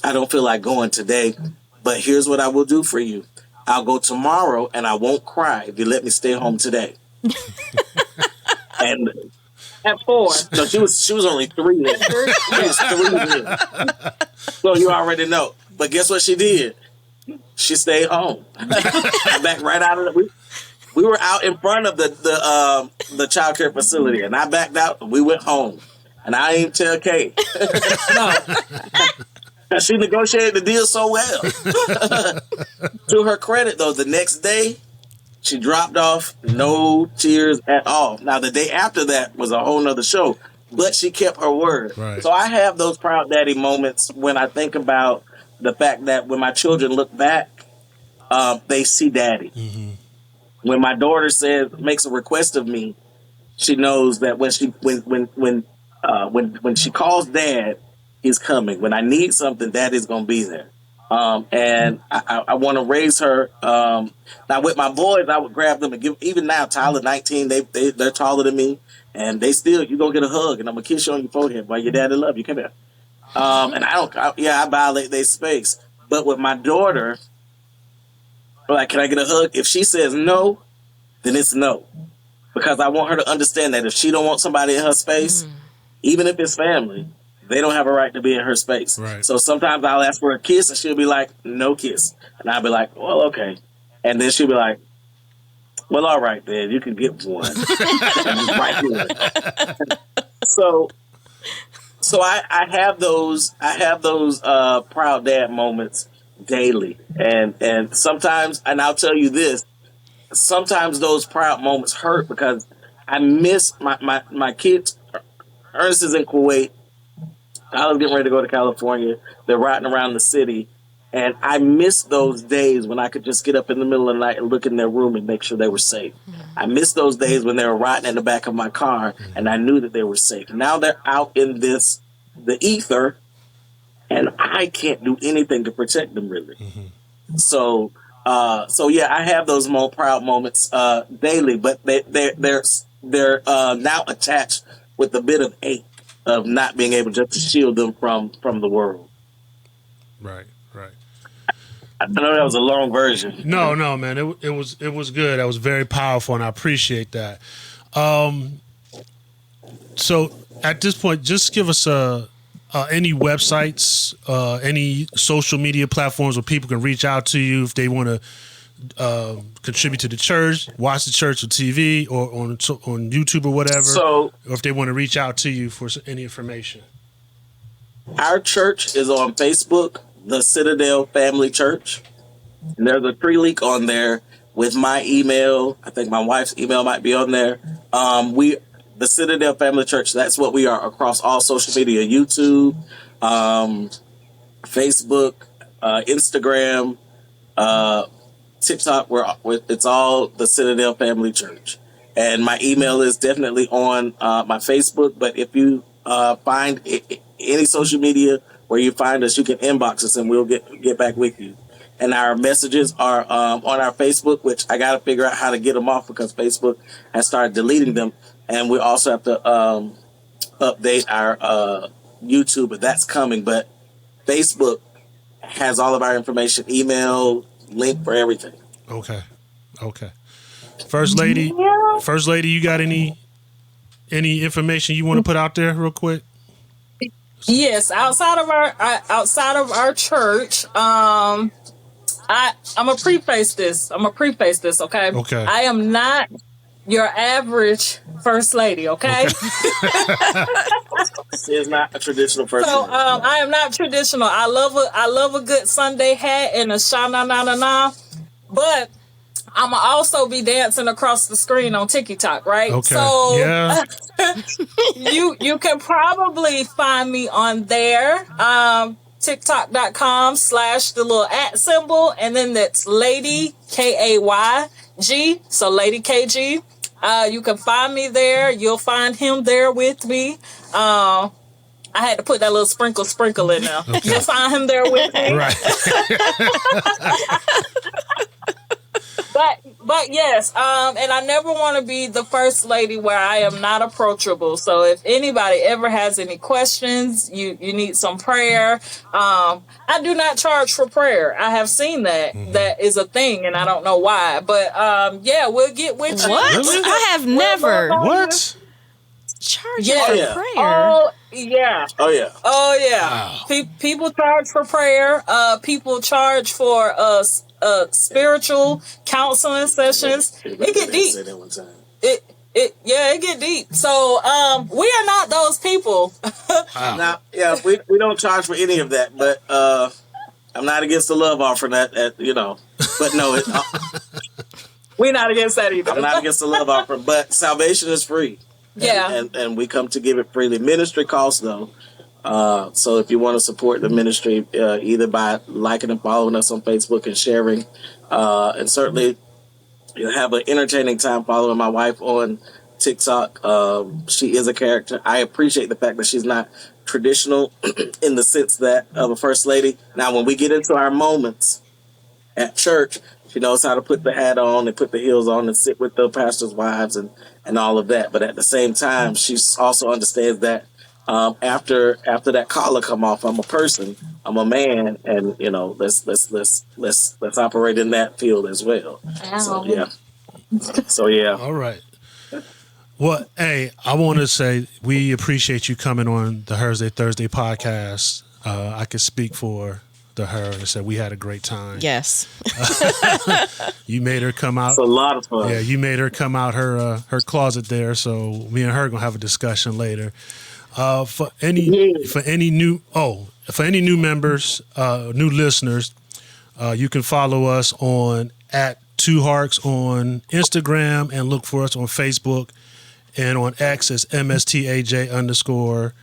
I don't feel like going today, but here's what I will do for you. I'll go tomorrow and I won't cry if you let me stay home today. And At 4. no, she was only 3 then. She was 3 then. So you already know. But guess what she did? She stayed home. I backed right out of we were out in front of the child care facility, and I backed out and we went home. And I didn't tell Kate. No. She negotiated the deal so well. To her credit, though, the next day, she dropped off, no tears at all. Now, the day after that was a whole nother show, but she kept her word. Right. So I have those proud daddy moments when I think about the fact that when my children look back, they see daddy. Mm-hmm. When my daughter makes a request of me, she knows that when she calls dad, he's coming. When I need something, daddy's going to be there. And I want to raise her. Now with my boys, I would grab them and give. Even now, Tyler, 19, they're taller than me, and they still. You go get a hug, and I'm gonna kiss you on your forehead while your daddy love you. Come here. And I violate their space. But with my daughter, like, can I get a hug? If she says no, then it's no, because I want her to understand that if she don't want somebody in her space, even if it's family, they don't have a right to be in her space. Right. So sometimes I'll ask for a kiss and she'll be like, no kiss. And I'll be like, well, okay. And then she'll be like, well, all right, then you can get one. Right here. So I have those proud dad moments daily. And sometimes, and I'll tell you this, sometimes those proud moments hurt because I miss my kids. Ernest is in Kuwait. I was getting ready to go to California. They're riding around the city. And I miss those days when I could just get up in the middle of the night and look in their room and make sure they were safe. I miss those days when they were riding in the back of my car and I knew that they were safe. Now they're out in the ether, and I can't do anything to protect them, really. So yeah, I have those proud moments daily, but they're now attached with a bit of ache of not being able just to shield them from the world. Right. I know that was a long version. No, man. It was good. That was very powerful, and I appreciate that. So at this point, just give us any websites, any social media platforms where people can reach out to you if they want to contribute to the church, watch the church on TV or on YouTube or whatever. So, or if they want to reach out to you for any information. Our church is on Facebook, the Citadel Family Church. And there's a free link on there with my email. I think my wife's email might be on there. The Citadel Family Church, that's what we are across all social media, YouTube, Facebook, Instagram, TikTok, where it's all the Citadel Family Church. And my email is definitely on my Facebook, but if you find any social media where you find us, you can inbox us and we'll get back with you. And our messages are on our Facebook, which I got to figure out how to get them off because Facebook has started deleting them. and we also have to update our YouTube, but that's coming. But Facebook has all of our information, email, link for everything. Okay. First lady, you got any information you want to put out there real quick? Yes, outside of our church, I'm gonna preface this. Okay. Okay. I am not your average first lady. Okay. She is not a traditional person. So I am not traditional. I love a good Sunday hat and a sha na na na na, but I'ma also be dancing across the screen on TikTok, right? Okay. So Yeah. you can probably find me on there. TikTok.com/ the little @ symbol, and then that's Lady KAYG. So Lady KG. You can find me there. You'll find him there with me. I had to put that little sprinkle in there. Okay. You'll find him there with me. Right. But yes, and I never want to be the first lady where I am not approachable. So if anybody ever has any questions, you need some prayer. I do not charge for prayer. I have seen that. Mm-hmm. That is a thing, and I don't know why. But yeah, we'll get with you. What? Really? I have never What? charged Yeah. for Yeah. prayer. Oh yeah. Oh yeah. Oh yeah. Wow. People charge for prayer. People charge for spiritual counseling sessions. It get deep. Say that one time. It get deep. So we are not those people. Wow. Now, yeah, we don't charge for any of that, but I'm not against the love offering that, but no, We're not against that either. I'm not against the love offering, but salvation is free. Yeah. And we come to give it freely. Ministry costs, though. So if you want to support the ministry, either by liking and following us on Facebook and sharing, and certainly you'll have an entertaining time following my wife on TikTok. She is a character. I appreciate the fact that she's not traditional in the sense that of a first lady. Now, when we get into our moments at church, she knows how to put the hat on and put the heels on and sit with the pastor's wives and all of that. But at the same time, she also understands that after that collar come off, I'm a person, I'm a man, and let's operate in that field as well. So yeah. All right. Well, hey, I want to say we appreciate you coming on the Thursday podcast. I could speak for the her and say we had a great time. Yes. You made her come out. It's a lot of fun. Yeah, you made her come out her closet there. So me and her gonna have a discussion later. For any new members, new listeners, you can follow us on @2harks on Instagram and look for us on Facebook, and on X it's MSTAJ_HARK.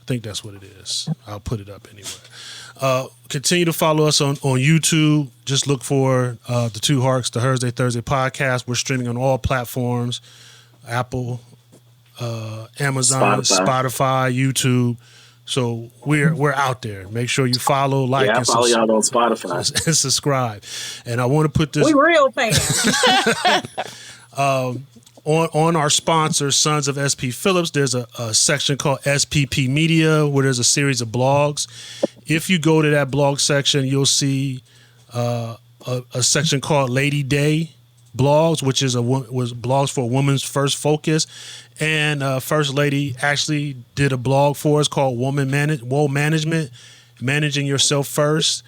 I think that's what it is. I'll put it up anyway. Continue to follow us on YouTube. Just look for the Two Harks, the Thursday podcast. We're streaming on all platforms: Apple, Amazon, Spotify, YouTube. So we're out there. Make sure you follow, like, I follow y'all on Spotify and subscribe. And I want to put this. We real fans. On our sponsor, Sons of SP Phillips, there's a section called SPP Media where there's a series of blogs. If you go to that blog section, you'll see a section called Lady Day blogs, which was blogs for a woman's first focus. And First Lady actually did a blog for us called Woe Management, Managing Yourself First.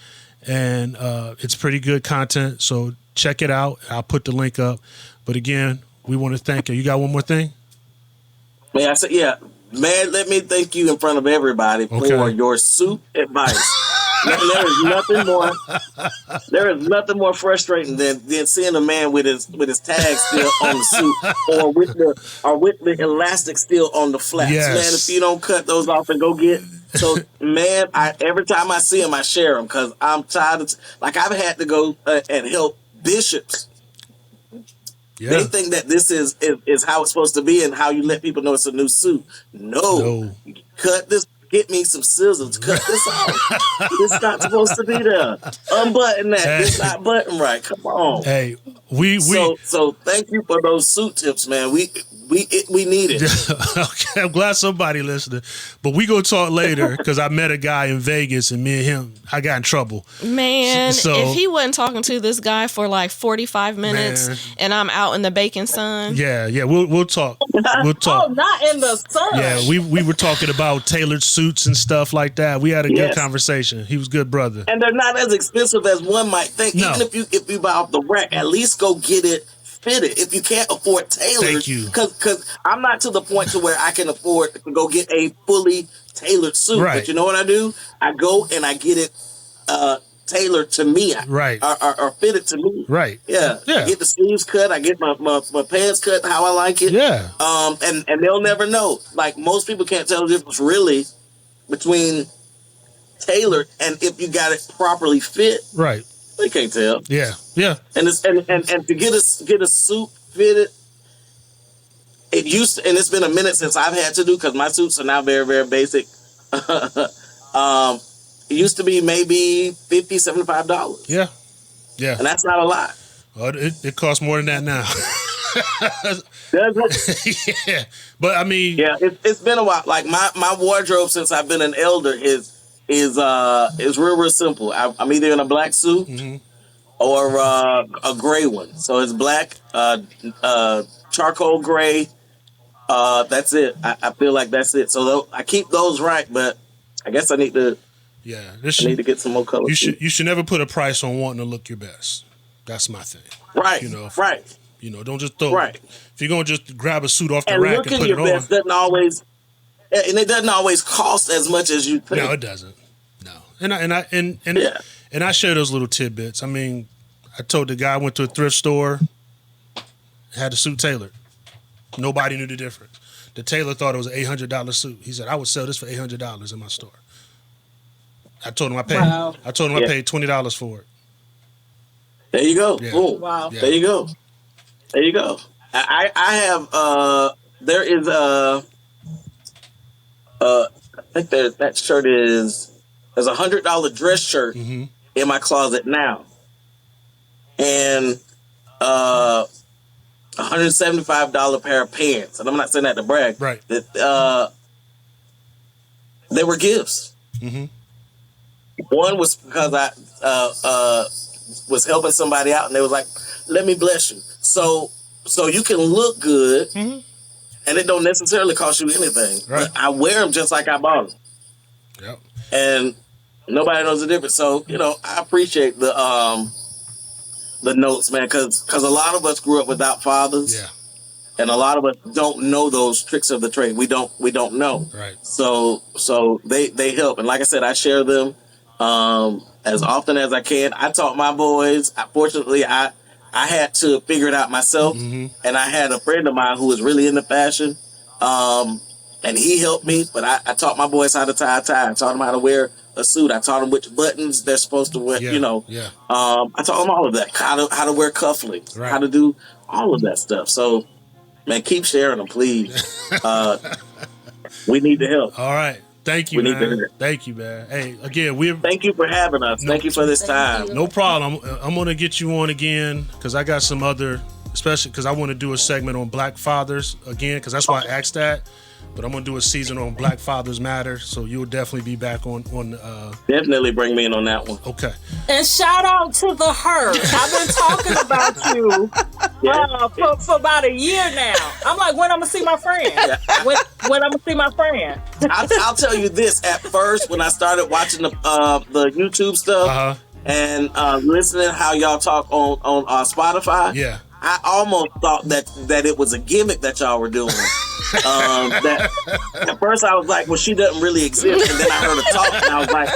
And it's pretty good content, so check it out. I'll put the link up. But again, we want to thank you. You got one more thing? Man, I said, yeah. Man, let me thank you in front of everybody for your soup advice. There is nothing more frustrating than seeing a man with his tag still on the suit or with the elastic still on the flaps. Yes. Man, if you don't cut those off and go get. So, man, every time I see him, I share them because I'm tired of. Like, I've had to go and help bishops. Yeah. They think that this is how it's supposed to be and how you let people know it's a new suit. No. Cut get me some scissors, cut this off. It's not supposed to be there. Unbutton that. It's not button right. Come on. Hey, So thank you for those suit tips, man. We need it. Okay, I'm glad somebody listening. But we gonna talk later because I met a guy in Vegas and me and him, I got in trouble. Man, So- if he wasn't talking to this guy for like 45 minutes Man. and I'm out in the bacon sun. Yeah, we'll talk. We'll talk. Oh, not in the sun. Yeah, we were talking about tailored suits and stuff like that. We had a good Yes. conversation. He was a good brother. And they're not as expensive as one might think. No. Even if you buy off the rack, at least go get it fitted. If you can't afford tailored, Thank you. Because I'm not to the point to where I can afford to go get a fully tailored suit. Right. But you know what I do? I go and I get it tailored to me. Right. Or fitted to me. Right. Yeah. Yeah. I get the sleeves cut. I get my pants cut how I like it. Yeah. And they'll never know. Like most people can't tell the difference really between tailored and if you got it properly fit. Right. They can't tell. Yeah. Yeah. And to get a suit fitted, it's been a minute since I've had to do because my suits are now very, very basic. It used to be maybe $50, $75. Yeah. Yeah. And that's not a lot. Well, it costs more than that now. Does it? Yeah. But I mean, Yeah, it's been a while. Like my wardrobe since I've been an elder is real simple. I'm either in a black suit or a gray one. So it's black, charcoal gray. That's it. I feel like that's it. So I keep those right, but I guess I need to get some more color. You should never put a price on wanting to look your best. That's my thing. Right. Right. Don't just throw. Right. If you're gonna just grab a suit off the And rack looking and put your it on. best doesn't always, and it doesn't always cost as much as you think. No, it doesn't. No. And I share those little tidbits. I mean, I told the guy I went to a thrift store, had a suit tailored. Nobody knew the difference. The tailor thought it was an $800 suit. He said, I would sell this for $800 in my store. I told him I paid I paid $20 for it. There you go. Yeah. Boom. Wow. Yeah. There you go. There you go. I have there is I think that shirt there's $100 dress shirt in my closet now. And $175 pair of pants. And I'm not saying that to brag. Right. That they were gifts. One was because I was helping somebody out and they was like, let me bless you. So you can look good and it don't necessarily cost you anything. Right. But I wear them just like I bought them. Yep. And nobody knows the difference. So, I appreciate the notes, man, because a lot of us grew up without fathers. Yeah. And a lot of us don't know those tricks of the trade. We don't know. Right. So they help. And like I said, I share them as often as I can. I taught my boys. Fortunately, I had to figure it out myself. And I had a friend of mine who was really into fashion. And he helped me. But I taught my boys how to tie a tie. I taught them how to wear a suit. I taught them which buttons they're supposed to wear. Yeah. I taught them all of that. How to wear cufflinks. Right. How to do all of that stuff. So, man, keep sharing them, please. We need the help. All right. Thank you, We need to man. hear it. Thank you, man. Hey, again, Thank you for having us. Thank you for this time. no problem. I'm going to get you on again because I got some other, especially because I want to do a segment on Black fathers again because that's why I asked that. But I'm going to do a season on Black Fathers Matter, so you'll definitely be back on. Definitely bring me in on that one. Okay. And shout out to the Herd. I've been talking about you for about a year now. I'm like, when I'm gonna see my friend? When I'm gonna see my friend? I'll tell you this. At first, when I started watching the YouTube stuff and listening how y'all talk on Spotify, Yeah. I almost thought that it was a gimmick that y'all were doing. That at first I was like, well, she doesn't really exist, and then I heard her talk, and I was like,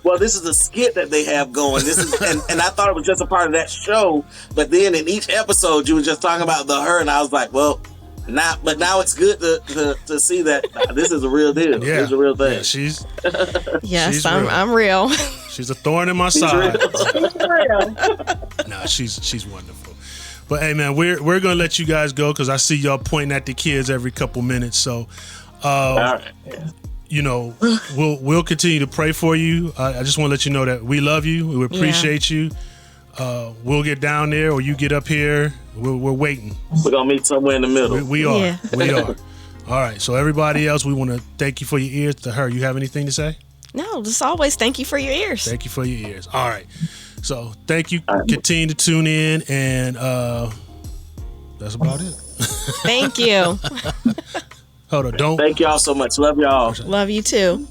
well, this is a skit that they have going. This is, and I thought it was just a part of that show. But then in each episode, you were just talking about her, and I was like, well, now it's good to see that this is a real deal. Yeah. It's a real thing. Yeah, she's Yes, real. I'm real. She's a thorn in my side. Real. No, she's wonderful. But hey, man, we're gonna let you guys go because I see y'all pointing at the kids every couple minutes. So, All right. Yeah. you know, we'll continue to pray for you. I just want to let you know that we love you. We appreciate you. We'll get down there, or you get up here. We're waiting. We're gonna meet somewhere in the middle. We are. Yeah. We are. All right. So everybody else, we want to thank you for your ears. To her, you have anything to say? No, just always thank you for your ears. Thank you for your ears. All right. So thank you. Continue to tune in, and that's about it. Thank you. Hold on. Don't. Thank y'all so much. Love y'all. Love you too.